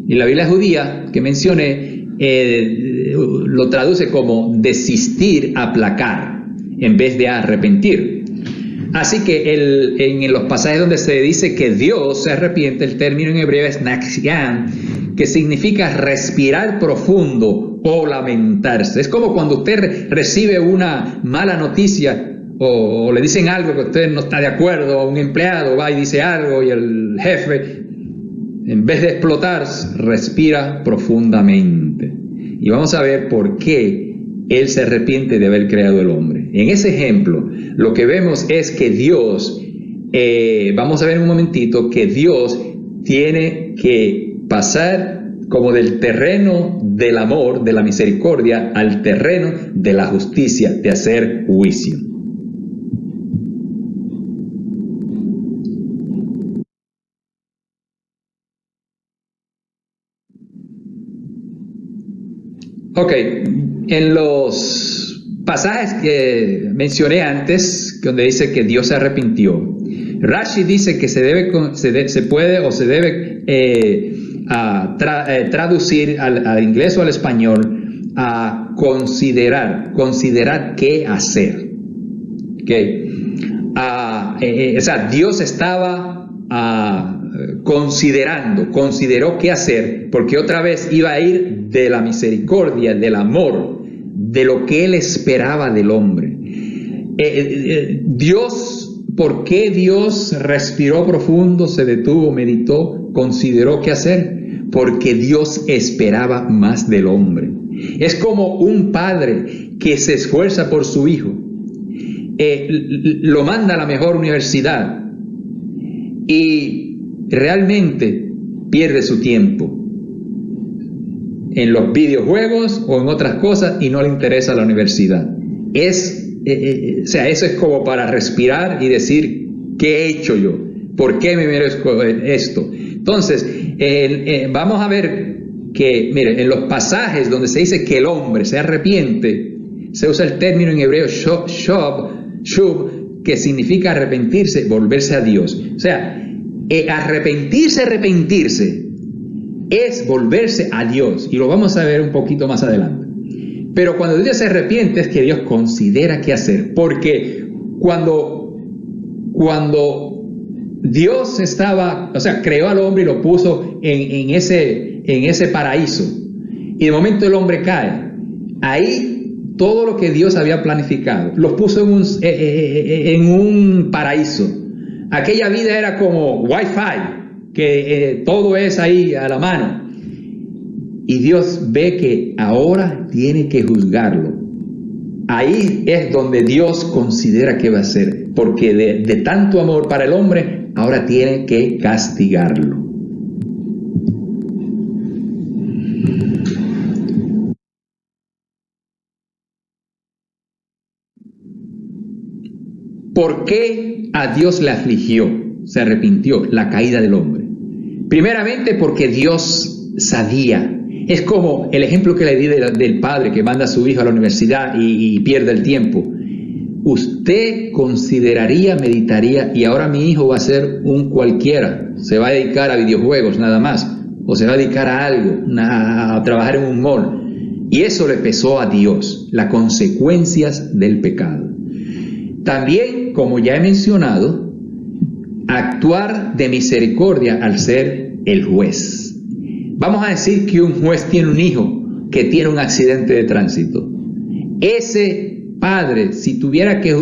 Y la Biblia judía que mencioné lo traduce como desistir, aplacar, en vez de arrepentir. Así que en los pasajes donde se dice que Dios se arrepiente, el término en hebreo es naxian, que significa respirar profundo o lamentarse. Es como cuando usted recibe una mala noticia o le dicen algo que usted no está de acuerdo, o un empleado va y dice algo y el jefe, en vez de explotar, respira profundamente. Y vamos a ver por qué Él se arrepiente de haber creado el hombre. En ese ejemplo, lo que vemos es que Dios, vamos a ver en un momentito, que Dios tiene que pasar como del terreno del amor, de la misericordia, al terreno de la justicia, de hacer juicio. Ok, en los pasajes que mencioné antes, donde dice que Dios se arrepintió, Rashi dice que se debe traducir al inglés o al español a considerar qué hacer. Okay. O sea, Dios estaba consideró qué hacer, porque otra vez iba a ir de la misericordia, del amor, de lo que él esperaba del hombre. ¿Por qué Dios respiró profundo, se detuvo, meditó, consideró qué hacer? Porque Dios esperaba más del hombre. Es como un padre que se esfuerza por su hijo, lo manda a la mejor universidad y realmente pierde su tiempo en los videojuegos o en otras cosas y no le interesa la universidad. Eso es como para respirar y decir, ¿qué he hecho yo? ¿Por qué me merezco esto? Entonces, vamos a ver que, mire, en los pasajes donde se dice que el hombre se arrepiente, se usa el término en hebreo shub, que significa arrepentirse, volverse a Dios. O sea, arrepentirse es volverse a Dios, y lo vamos a ver un poquito más adelante. Pero cuando Dios se arrepiente es que Dios considera qué hacer, porque cuando Dios creó al hombre y lo puso en ese paraíso, y de momento el hombre cae, ahí todo lo que Dios había planificado, los puso en un paraíso. Aquella vida era como Wi-Fi, que todo es ahí a la mano. Y Dios ve que ahora tiene que juzgarlo. Ahí es donde Dios considera qué va a hacer, porque de tanto amor para el hombre, ahora tiene que castigarlo. ¿Por qué a Dios le afligió, se arrepintió la caída del hombre? Primeramente porque Dios sabía. Es como el ejemplo que le di del padre que manda a su hijo a la universidad y pierde el tiempo. Usted consideraría, meditaría, y ahora mi hijo va a ser un cualquiera, se va a dedicar a videojuegos nada más, o se va a dedicar a algo, a trabajar en un mall. Y eso le pesó a Dios, las consecuencias del pecado. También, como ya he mencionado, actuar de misericordia al ser el juez. Vamos a decir que un juez tiene un hijo que tiene un accidente de tránsito. Ese padre, si tuviera que...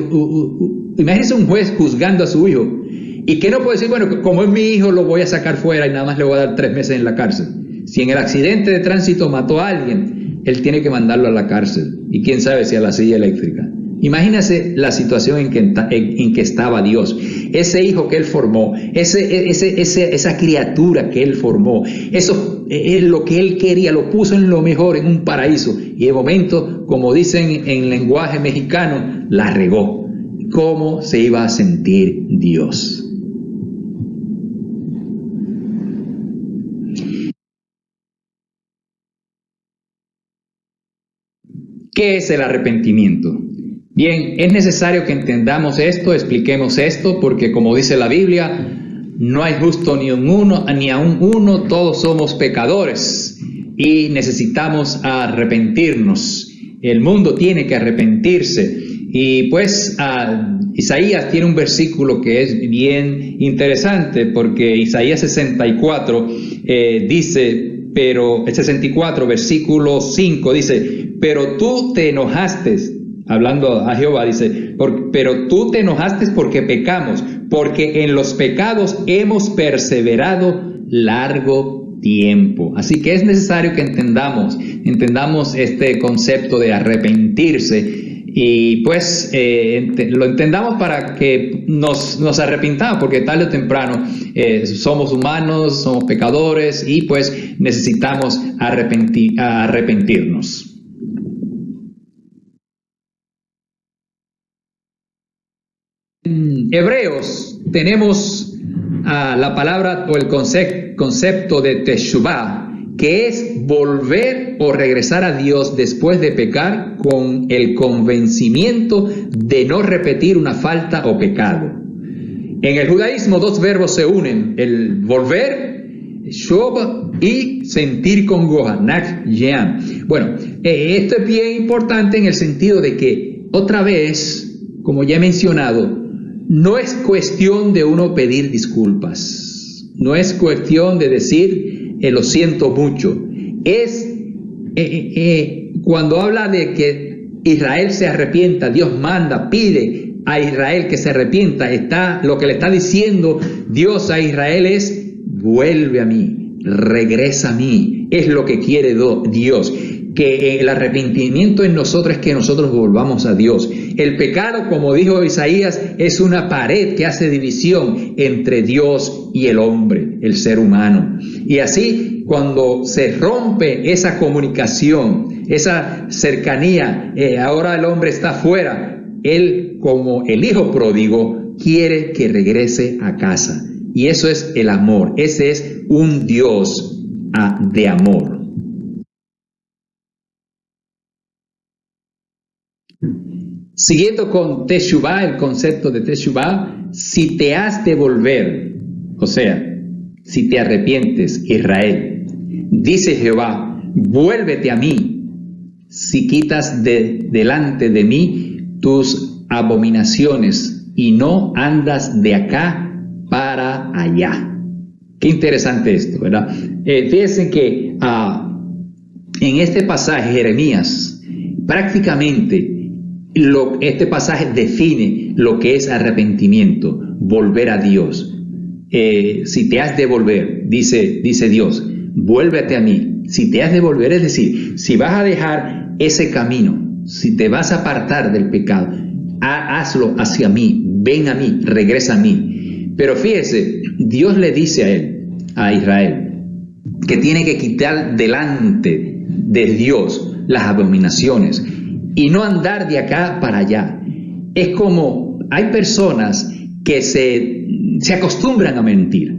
imagínese un juez juzgando a su hijo y que no puede decir, bueno, como es mi hijo lo voy a sacar fuera y nada más le voy a dar 3 meses en la cárcel. Si en el accidente de tránsito mató a alguien, él tiene que mandarlo a la cárcel. Y quién sabe si a la silla eléctrica. Imagínese la situación en que estaba Dios. Ese hijo que él formó, esa criatura que él formó, eso es lo que él quería, lo puso en lo mejor, en un paraíso. Y de momento, como dicen en lenguaje mexicano, la regó. ¿Cómo se iba a sentir Dios? ¿Qué es el arrepentimiento? Bien, es necesario que entendamos esto, expliquemos esto, porque como dice la Biblia, no hay justo ni aun uno, todos somos pecadores y necesitamos arrepentirnos. El mundo tiene que arrepentirse. Y pues Isaías tiene un versículo que es bien interesante, porque Isaías 64 dice, pero el 64 versículo 5 dice, pero tú te enojaste, hablando a Jehová, dice, pero tú te enojaste porque pecamos, porque en los pecados hemos perseverado largo tiempo. Así que es necesario que entendamos este concepto de arrepentirse y pues lo entendamos para que nos arrepintamos, porque tarde o temprano somos humanos, somos pecadores y pues necesitamos arrepentirnos. En Hebreos tenemos la palabra o el concepto de teshuvah, que es volver o regresar a Dios después de pecar con el convencimiento de no repetir una falta o pecado. En el judaísmo 2 verbos se unen, el volver, shov, y sentir congoja, nak yam. Bueno, esto es bien importante en el sentido de que otra vez, como ya he mencionado, no es cuestión de uno pedir disculpas. no es cuestión de decir lo siento mucho. Es cuando habla de que Israel se arrepienta, Dios manda, pide a Israel que se arrepienta. Lo que le está diciendo Dios a Israel es: vuelve a mí, regresa a mí. Es lo que quiere Dios. Que el arrepentimiento en nosotros es que nosotros volvamos a Dios. El pecado, como dijo Isaías, es una pared que hace división entre Dios y el hombre, el ser humano. Y así, cuando se rompe esa comunicación, esa cercanía, ahora el hombre está fuera, él, como el hijo pródigo, quiere que regrese a casa. Y eso es el amor. Ese es un Dios de amor. Siguiendo con Teshuvah, el concepto de Teshuvah, si te has de volver, o sea, si te arrepientes, Israel, dice Jehová, vuélvete a mí, si quitas delante de mí tus abominaciones y no andas de acá para allá. Qué interesante esto, ¿verdad? Fíjense que en este pasaje, Jeremías, prácticamente, este pasaje define lo que es arrepentimiento, volver a Dios. Si te has de volver, dice Dios, vuélvete a mí. Si te has de volver, es decir, si vas a dejar ese camino, si te vas a apartar del pecado, hazlo hacia mí, ven a mí, regresa a mí. Pero fíjese, Dios le dice a Israel, que tiene que quitar delante de Dios las abominaciones y no andar de acá para allá. Es como hay personas que se acostumbran a mentir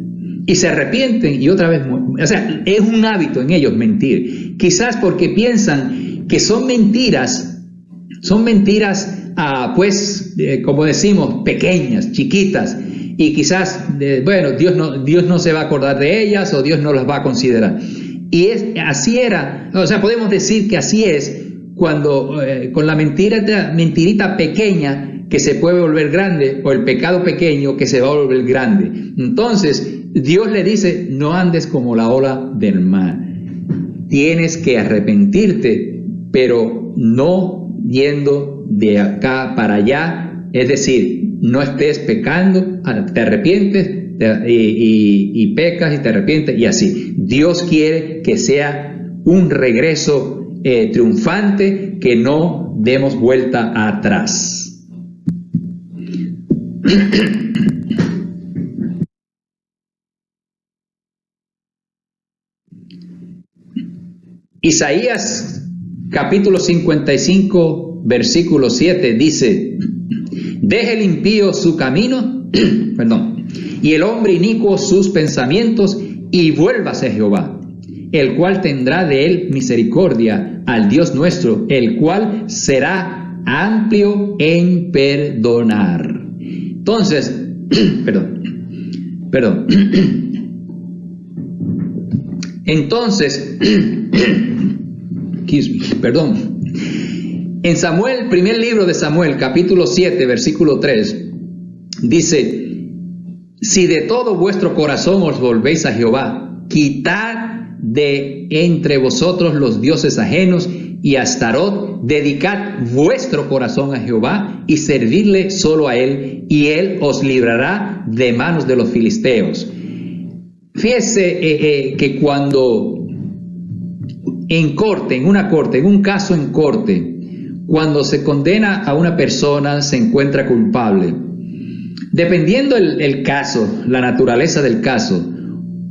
y se arrepienten y otra vez, o sea, es un hábito en ellos mentir, quizás porque piensan que son mentiras, como decimos, pequeñas, chiquitas, y quizás, Dios no se va a acordar de ellas o Dios no las va a considerar. Y así era, o sea, podemos decir que así es cuando con la mentirita pequeña que se puede volver grande, o el pecado pequeño que se va a volver grande. Entonces, Dios le dice, no andes como la ola del mar. Tienes que arrepentirte, pero no yendo de acá para allá, es decir, no estés pecando, te arrepientes y pecas y te arrepientes y así. Dios quiere que sea un regreso triunfante, que no demos vuelta atrás. Isaías capítulo 55 versículo 7 dice: deje el impío su camino, y el hombre inicuo sus pensamientos, y vuélvase a Jehová, el cual tendrá de él misericordia, al Dios nuestro, el cual será amplio en perdonar. Entonces, Entonces, en Samuel, primer libro de Samuel, capítulo 7, versículo 3, dice: si de todo vuestro corazón os volvéis a Jehová, quitad de entre vosotros los dioses ajenos y a Astarot, dedicad vuestro corazón a Jehová y servidle solo a él, y él os librará de manos de los filisteos. Fíjese que cuando en un caso en corte, cuando se condena a una persona, se encuentra culpable, dependiendo el caso, la naturaleza del caso,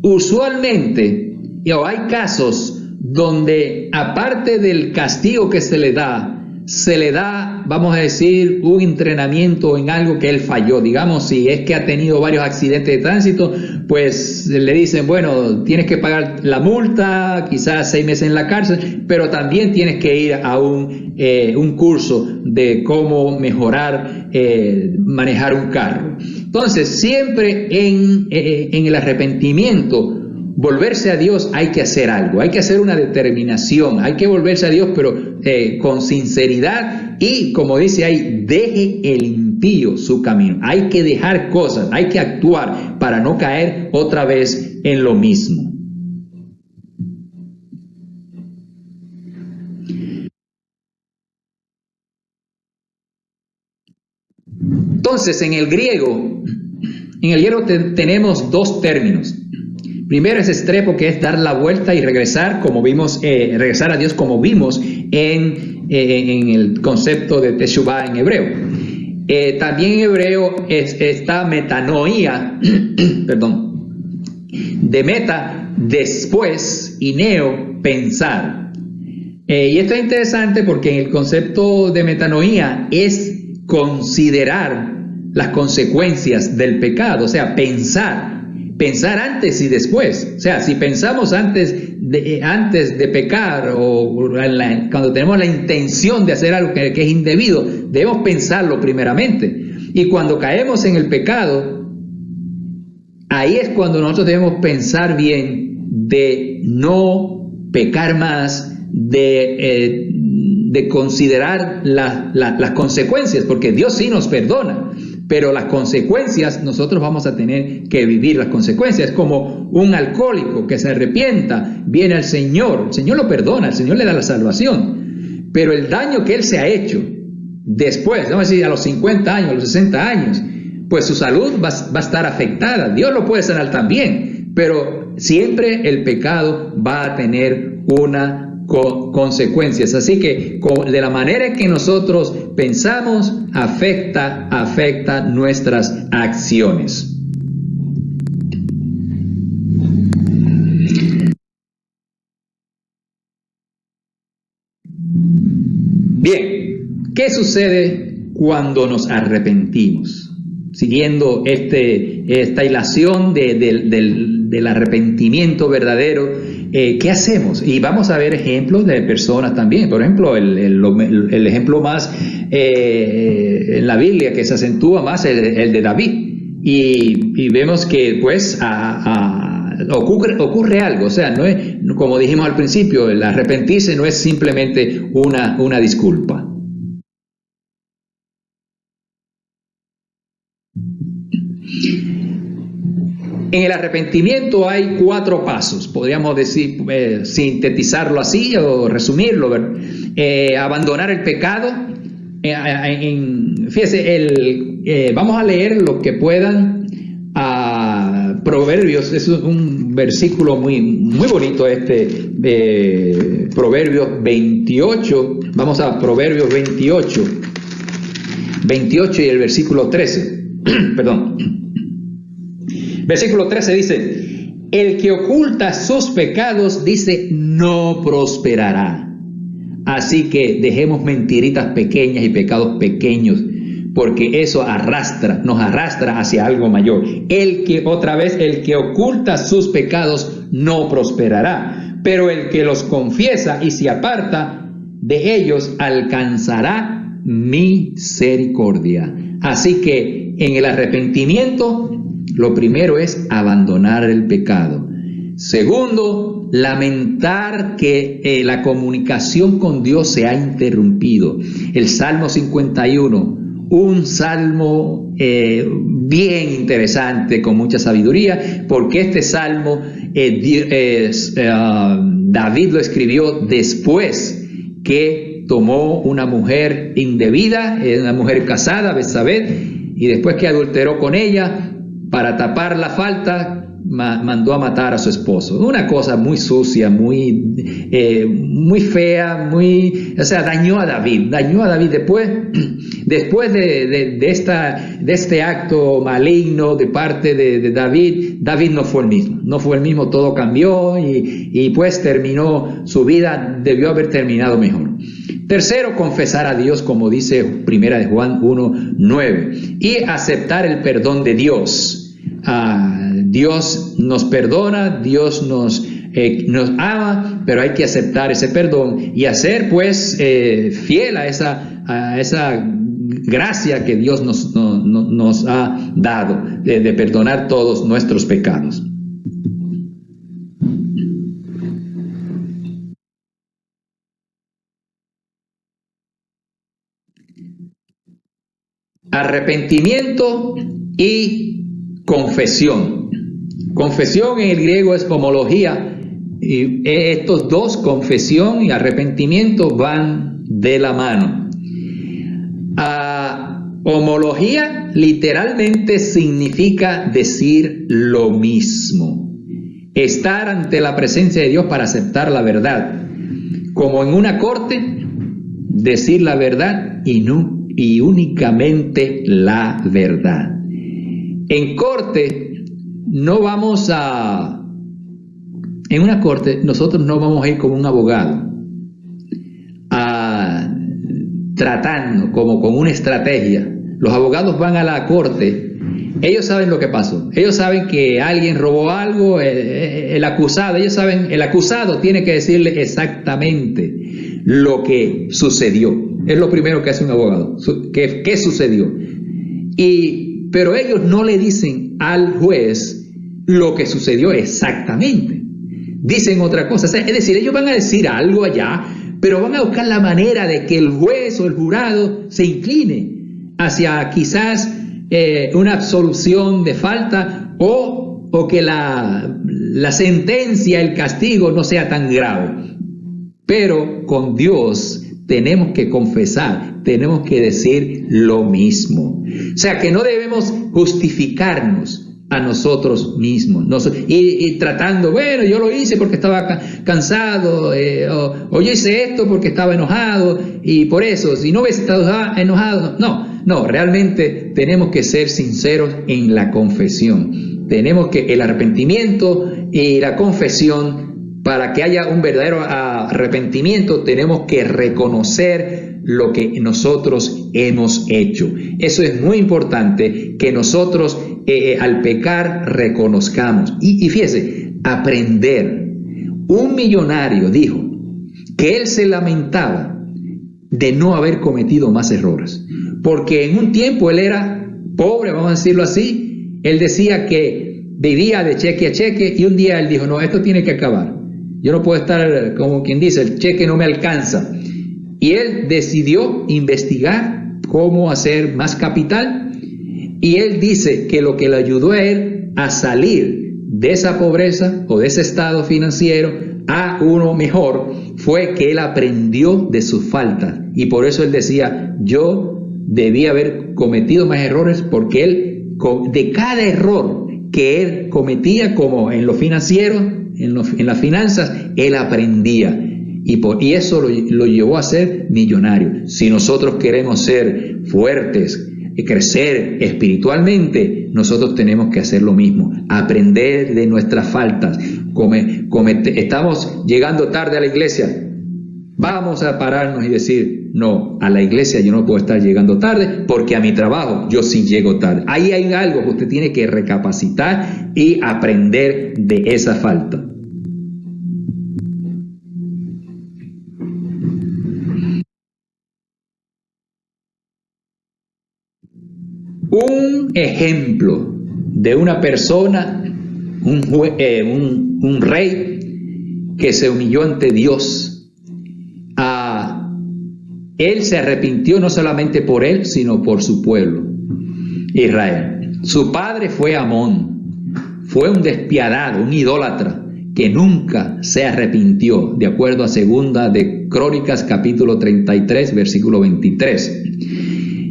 usualmente hay casos donde, aparte del castigo que se le da, vamos a decir, un entrenamiento en algo que él falló. Digamos, si es que ha tenido varios accidentes de tránsito, pues le dicen, bueno, tienes que pagar la multa, quizás 6 meses en la cárcel, pero también tienes que ir a un curso de cómo mejorar, manejar un carro. Entonces, siempre en el arrepentimiento, volverse a Dios, hay que hacer algo, hay que hacer una determinación, hay que volverse a Dios, pero con sinceridad, y como dice ahí, deje el impío su camino. Hay que dejar cosas, hay que actuar para no caer otra vez en lo mismo. Entonces, en el griego tenemos dos términos. Primero es estrepo, que es dar la vuelta y regresar, como vimos, regresar a Dios, como vimos en el concepto de teshuvah en hebreo. También en hebreo está metanoia, perdón, de meta, después, y neo, pensar. Y esto es interesante porque en el concepto de metanoia es considerar las consecuencias del pecado, o sea, pensar antes y después. O sea, si pensamos antes de pecar, o cuando tenemos la intención de hacer algo que es indebido, debemos pensarlo primeramente. Y cuando caemos en el pecado, ahí es cuando nosotros debemos pensar bien de no pecar más, de considerar las consecuencias, porque Dios sí nos perdona, pero las consecuencias nosotros vamos a tener que vivir las consecuencias. Es como un alcohólico que se arrepienta, viene al Señor, el Señor lo perdona, el Señor le da la salvación, pero el daño que él se ha hecho después, vamos a decir a los 50 años, a los 60 años, pues su salud va a estar afectada. Dios lo puede sanar también, pero siempre el pecado va a tener una consecuencias. Así que de la manera en que nosotros pensamos afecta nuestras acciones. Bien, ¿qué sucede cuando nos arrepentimos? Siguiendo esta ilación del arrepentimiento verdadero, ¿qué hacemos? Y vamos a ver ejemplos de personas también. Por ejemplo, el ejemplo más en la Biblia que se acentúa más es el de David. Y vemos que pues ocurre algo. O sea, no es, como dijimos al principio, el arrepentirse no es simplemente una disculpa. En el arrepentimiento hay 4 pasos, podríamos decir, sintetizarlo así o resumirlo. Abandonar el pecado. Fíjese, vamos a leer lo que puedan a Proverbios. Es un versículo muy bonito de Proverbios 28. Vamos a Proverbios 28 y el versículo 13. Perdón. Versículo 13 dice: el que oculta sus pecados, dice, no prosperará. Así que dejemos mentiritas pequeñas y pecados pequeños, porque eso nos arrastra hacia algo mayor. El que oculta sus pecados no prosperará, pero el que los confiesa y se aparta de ellos alcanzará misericordia. Así que en el arrepentimiento, lo primero es abandonar el pecado. Segundo, lamentar que la comunicación con Dios se ha interrumpido. El Salmo 51, un salmo bien interesante, con mucha sabiduría, porque este salmo David lo escribió después que tomó una mujer indebida, una mujer casada, Betsabé, y después que adulteró con ella, para tapar la falta, mandó a matar a su esposo. Una cosa muy sucia, muy fea, o sea, dañó a David después de este acto maligno de parte de David no fue el mismo, todo cambió y pues terminó su vida, debió haber terminado mejor. Tercero, confesar a Dios, como dice 1 de Juan 1:9, y aceptar el perdón de Dios. Dios nos perdona, Dios nos ama, pero hay que aceptar ese perdón y hacer pues fiel a esa gracia que Dios nos ha dado de perdonar todos nuestros pecados. arrepentimiento y confesión. Confesión en el griego es homología, y estos dos, confesión y arrepentimiento, van de la mano. Homología literalmente significa decir lo mismo, estar ante la presencia de Dios para aceptar la verdad, como en una corte, decir la verdad y únicamente la verdad. En corte en una corte nosotros no vamos a ir como un abogado tratando como con una estrategia. Los abogados van a la corte, ellos saben lo que pasó, ellos saben que alguien robó algo, el acusado tiene que decirle exactamente lo que sucedió. Es lo primero que hace un abogado, ¿qué sucedió? Pero ellos no le dicen al juez lo que sucedió exactamente, dicen otra cosa. Es decir, ellos van a decir algo allá, pero van a buscar la manera de que el juez o el jurado se incline hacia quizás una absolución de falta o que la sentencia, el castigo no sea tan grave. Pero con Dios tenemos que confesar, tenemos que decir lo mismo. O sea, que no debemos justificarnos a nosotros mismos, y tratando, bueno, yo lo hice porque estaba cansado, o yo hice esto porque estaba enojado, y por eso, si no hubiese estado enojado, no, realmente tenemos que ser sinceros en la confesión. Tenemos que el arrepentimiento y la confesión, para que haya un verdadero arrepentimiento, tenemos que reconocer lo que nosotros hemos hecho. Eso es muy importante, que nosotros al pecar reconozcamos. Y fíjese, aprender. Un millonario dijo que él se lamentaba de no haber cometido más errores, porque en un tiempo él era pobre, vamos a decirlo así. Él decía que vivía de cheque a cheque, y un día él dijo, no, esto tiene que acabar. Yo no puedo estar, como quien dice, el cheque no me alcanza. Y él decidió investigar cómo hacer más capital, y él dice que lo que le ayudó a él a salir de esa pobreza o de ese estado financiero a uno mejor fue que él aprendió de sus faltas. Y por eso él decía, yo debía haber cometido más errores, porque él, de cada error que él cometía, como en lo financiero, en las finanzas, él aprendía. Y eso lo llevó a ser millonario. Si nosotros queremos ser fuertes, crecer espiritualmente, nosotros tenemos que hacer lo mismo, aprender de nuestras faltas. Estamos llegando tarde a la iglesia, vamos a pararnos y decir, no, a la iglesia yo no puedo estar llegando tarde, porque a mi trabajo yo sí llego tarde. Ahí hay algo que usted tiene que recapacitar y aprender de esa falta. Un ejemplo de una persona, un rey que se humilló ante Dios. Él se arrepintió no solamente por él, sino por su pueblo, Israel. Su padre fue Amón, fue un despiadado, un idólatra, que nunca se arrepintió, de acuerdo a 2 de Crónicas, capítulo 33, versículo 23.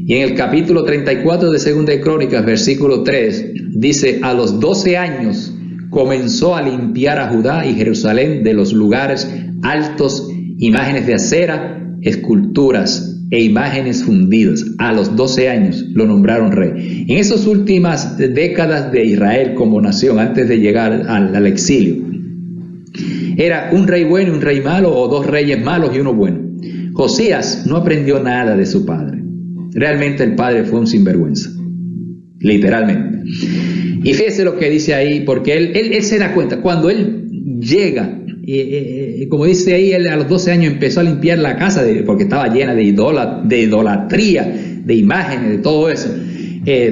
Y en el capítulo 34 de 2 de Crónicas, versículo 3, dice, a los 12 años comenzó a limpiar a Judá y Jerusalén de los lugares altos, imágenes de acera, esculturas e imágenes fundidas. A los 12 años lo nombraron rey. En esas últimas décadas de Israel como nación, antes de llegar al exilio, era un rey bueno y un rey malo, o dos reyes malos y uno bueno. Josías no aprendió nada de su padre. Realmente el padre fue un sinvergüenza, literalmente. Y fíjese lo que dice ahí, porque él se da cuenta, cuando él llega, como dice ahí, él a los 12 años empezó a limpiar la casa, porque estaba llena de idolatría, de imágenes, de todo eso.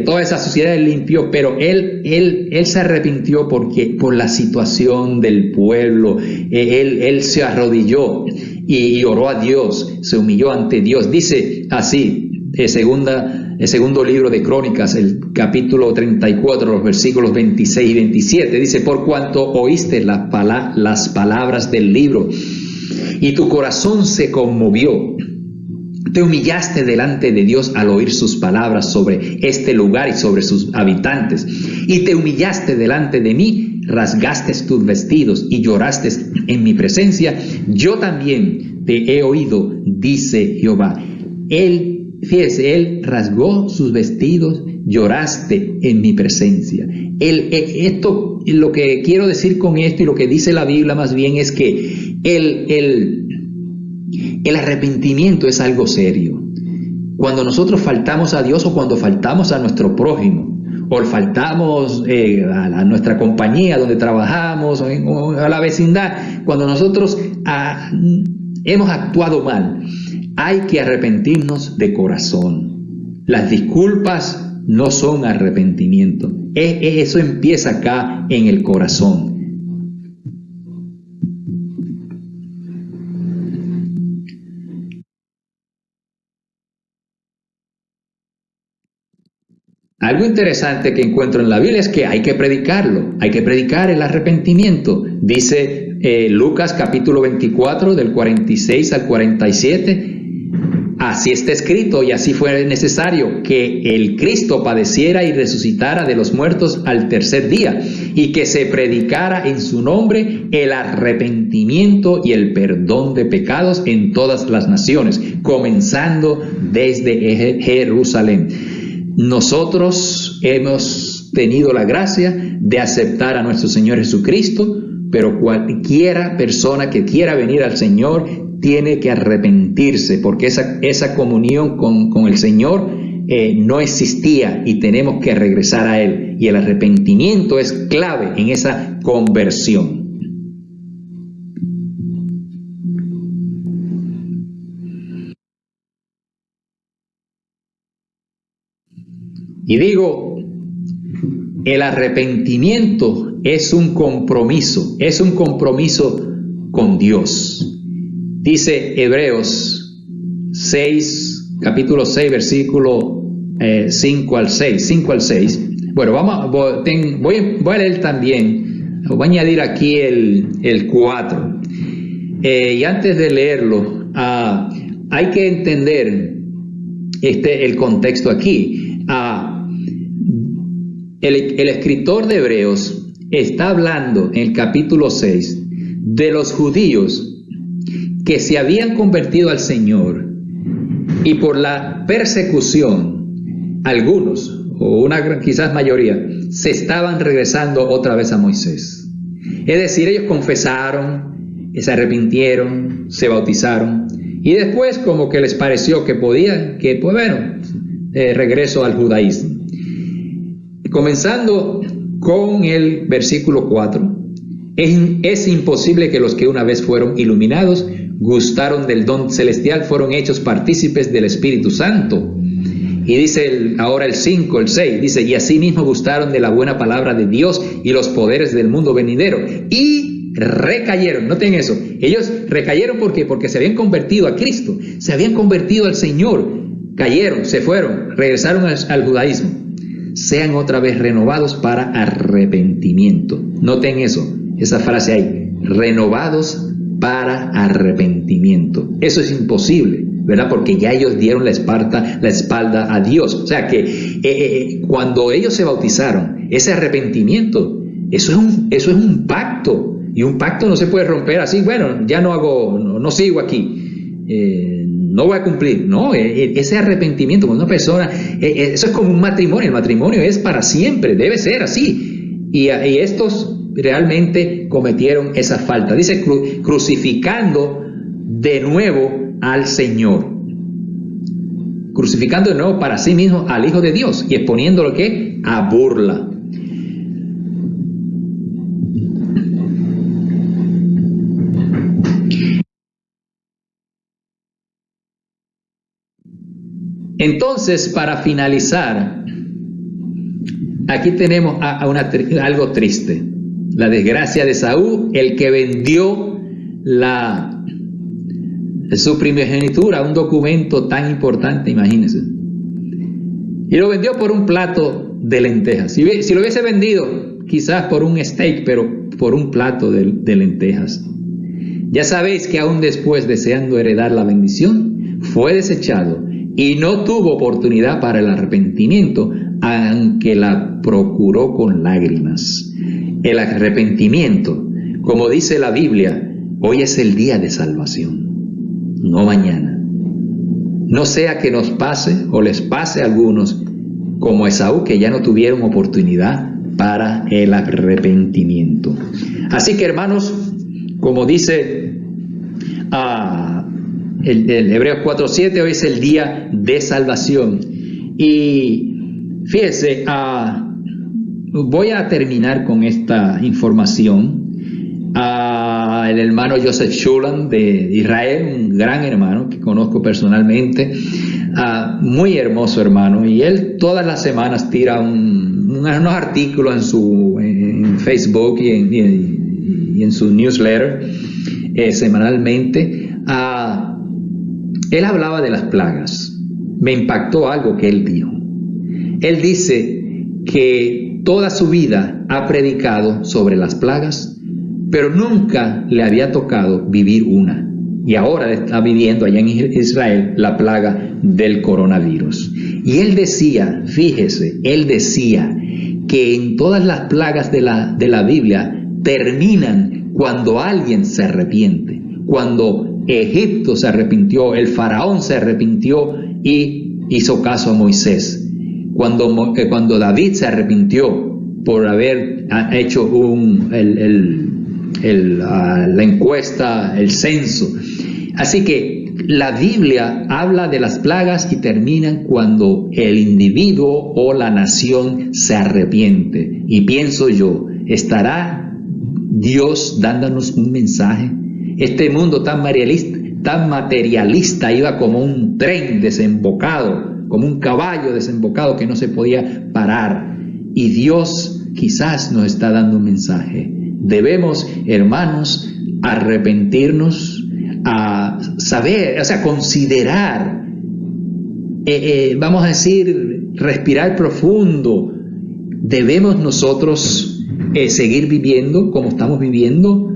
Toda esa suciedad él limpió, pero él se arrepintió por la situación del pueblo. Él se arrodilló y oró a Dios, se humilló ante Dios. Dice así, segunda el segundo libro de Crónicas, el capítulo 34, los versículos 26 y 27. Dice: por cuanto oíste las palabras del libro y tu corazón se conmovió, te humillaste delante de Dios al oír sus palabras sobre este lugar y sobre sus habitantes, y te humillaste delante de mí, rasgaste tus vestidos y lloraste en mi presencia, yo también te he oído, dice Jehová. Fíjese, él rasgó sus vestidos, lloraste en mi presencia. Esto, lo que quiero decir con esto y lo que dice la Biblia más bien es que el arrepentimiento es algo serio. Cuando nosotros faltamos a Dios o cuando faltamos a nuestro prójimo, o faltamos a nuestra compañía donde trabajamos o a la vecindad, cuando nosotros hemos actuado mal, hay que arrepentirnos de corazón. Las disculpas no son arrepentimiento. Eso empieza acá en el corazón. Algo interesante que encuentro en la Biblia es que hay que predicarlo, hay que predicar el arrepentimiento. Dice Lucas capítulo 24 del 46 al 47, así está escrito y así fue necesario que el Cristo padeciera y resucitara de los muertos al tercer día, y que se predicara en su nombre el arrepentimiento y el perdón de pecados en todas las naciones, comenzando desde Jerusalén. Nosotros hemos tenido la gracia de aceptar a nuestro Señor Jesucristo, pero cualquiera persona que quiera venir al Señor tiene que arrepentirse, porque esa comunión con el Señor no existía y tenemos que regresar a Él. Y el arrepentimiento es clave en esa conversión. Y digo, el arrepentimiento es un compromiso con Dios. Dice Hebreos 6, capítulo 6, versículo 5 al 6. Bueno, voy a leer también, voy a añadir aquí el 4. Y antes de leerlo, hay que entender el contexto aquí. El escritor de Hebreos está hablando en el capítulo 6 de los judíos que se habían convertido al Señor, y por la persecución, algunos, o una quizás mayoría, se estaban regresando otra vez a Moisés. Es decir, ellos confesaron, se arrepintieron, se bautizaron, y después como que les pareció que podían, regreso al judaísmo. Comenzando con el versículo 4, es imposible que los que una vez fueron iluminados, gustaron del don celestial, fueron hechos partícipes del Espíritu Santo. Y dice ahora el 5, el 6, dice: y asimismo gustaron de la buena palabra de Dios y los poderes del mundo venidero, y recayeron. Noten eso, ellos recayeron porque se habían convertido a Cristo, se habían convertido al Señor, cayeron, se fueron, regresaron al judaísmo. Sean otra vez renovados para arrepentimiento. Noten eso, esa frase ahí, renovados para arrepentimiento. Eso es imposible, ¿verdad? Porque ya ellos dieron la espalda a Dios. O sea que cuando ellos se bautizaron, ese arrepentimiento, eso es un pacto, y un pacto no se puede romper así. Bueno, ya no sigo aquí, no voy a cumplir. No, ese arrepentimiento con una persona, eso es como un matrimonio. El matrimonio es para siempre, debe ser así. Y estos realmente cometieron esa falta. Dice, crucificando de nuevo al Señor. Crucificando de nuevo para sí mismo al Hijo de Dios y exponiéndolo ¿qué? A burla. Entonces, para finalizar, aquí tenemos algo triste. La desgracia de Saúl, el que vendió su primogenitura, un documento tan importante, imagínense. Y lo vendió por un plato de lentejas. Si lo hubiese vendido, quizás por un steak, pero por un plato de lentejas. Ya sabéis que aún después, deseando heredar la bendición, fue desechado y no tuvo oportunidad para el arrepentimiento, aunque la procuró con lágrimas. El arrepentimiento, como dice la Biblia, hoy es el día de salvación, no mañana. No sea que nos pase o les pase a algunos como a Esaú, que ya no tuvieron oportunidad para el arrepentimiento. Así que, hermanos, como dice el Hebreos 4:7, hoy es el día de salvación. Y fíjese, voy a terminar con esta información. El hermano Joseph Shulam de Israel, un gran hermano que conozco personalmente, muy hermoso hermano, y él todas las semanas tira unos artículos en Facebook y en su newsletter semanalmente. Él hablaba de las plagas. Me impactó algo que él dijo. Él dice que toda su vida ha predicado sobre las plagas, pero nunca le había tocado vivir una. Y ahora está viviendo allá en Israel la plaga del coronavirus. Y él decía, fíjese, él decía que en todas las plagas de la Biblia terminan cuando alguien se arrepiente. Cuando Egipto se arrepintió, el faraón se arrepintió y hizo caso a Moisés. Cuando David se arrepintió por haber hecho la encuesta, el censo. Así que la Biblia habla de las plagas y terminan cuando el individuo o la nación se arrepiente. Y pienso yo, ¿estará Dios dándonos un mensaje? Este mundo tan materialista iba como un tren desembocado, como un caballo desembocado que no se podía parar. Y Dios quizás nos está dando un mensaje. Debemos, hermanos, arrepentirnos, a saber, considerar, vamos a decir, respirar profundo. Debemos nosotros seguir viviendo como estamos viviendo.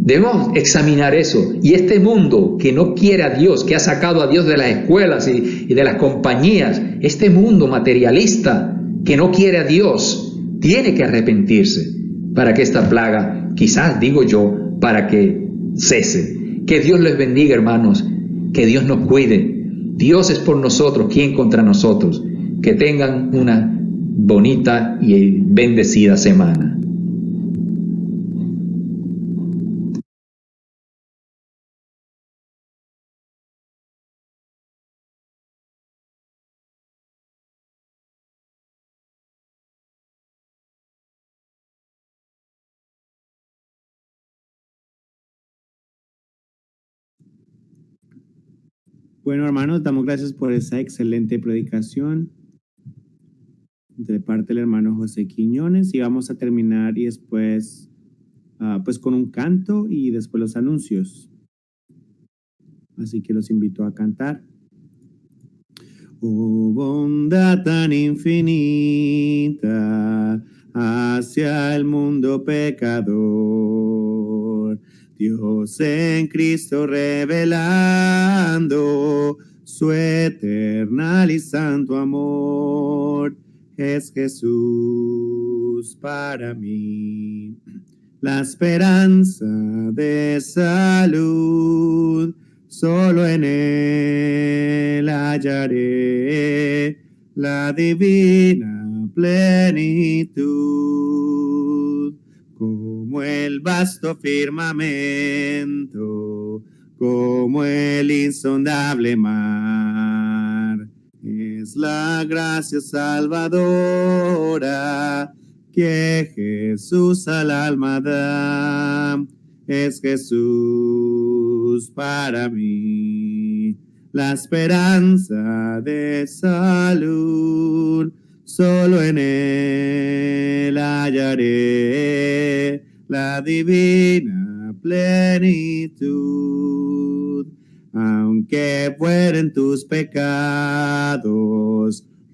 Debemos examinar eso. Y este mundo que no quiere a Dios, que ha sacado a Dios de las escuelas y de las compañías, este mundo materialista que no quiere a Dios, tiene que arrepentirse para que esta plaga, quizás digo yo, para que cese. Que Dios les bendiga, hermanos, que Dios nos cuide. Dios es por nosotros, ¿quién contra nosotros? Que tengan una bonita y bendecida semana. Bueno, hermanos, damos gracias por esa excelente predicación de parte del hermano José Quiñones, y vamos a terminar y después pues con un canto y después los anuncios. Así que los invito a cantar. Oh, bondad tan infinita hacia el mundo pecador, Dios en Cristo revelando su eternal y santo amor. Es Jesús para mí la esperanza de salud. Solo en Él hallaré la divina plenitud, como el vasto firmamento, como el insondable mar. Es la gracia salvadora que Jesús al alma da. Es Jesús para mí la esperanza de salud. Solo en Él hallaré la divina plenitud. Aunque fueren tus pecados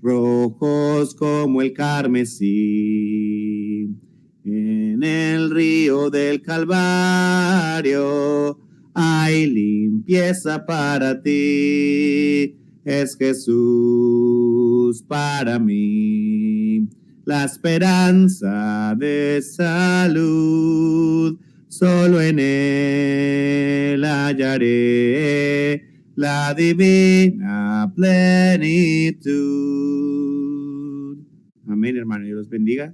rojos como el carmesí. En el río del Calvario hay limpieza para ti. Es Jesús para mí, la esperanza de salud. Solo en Él hallaré la divina plenitud. Amén, hermano. Dios los bendiga.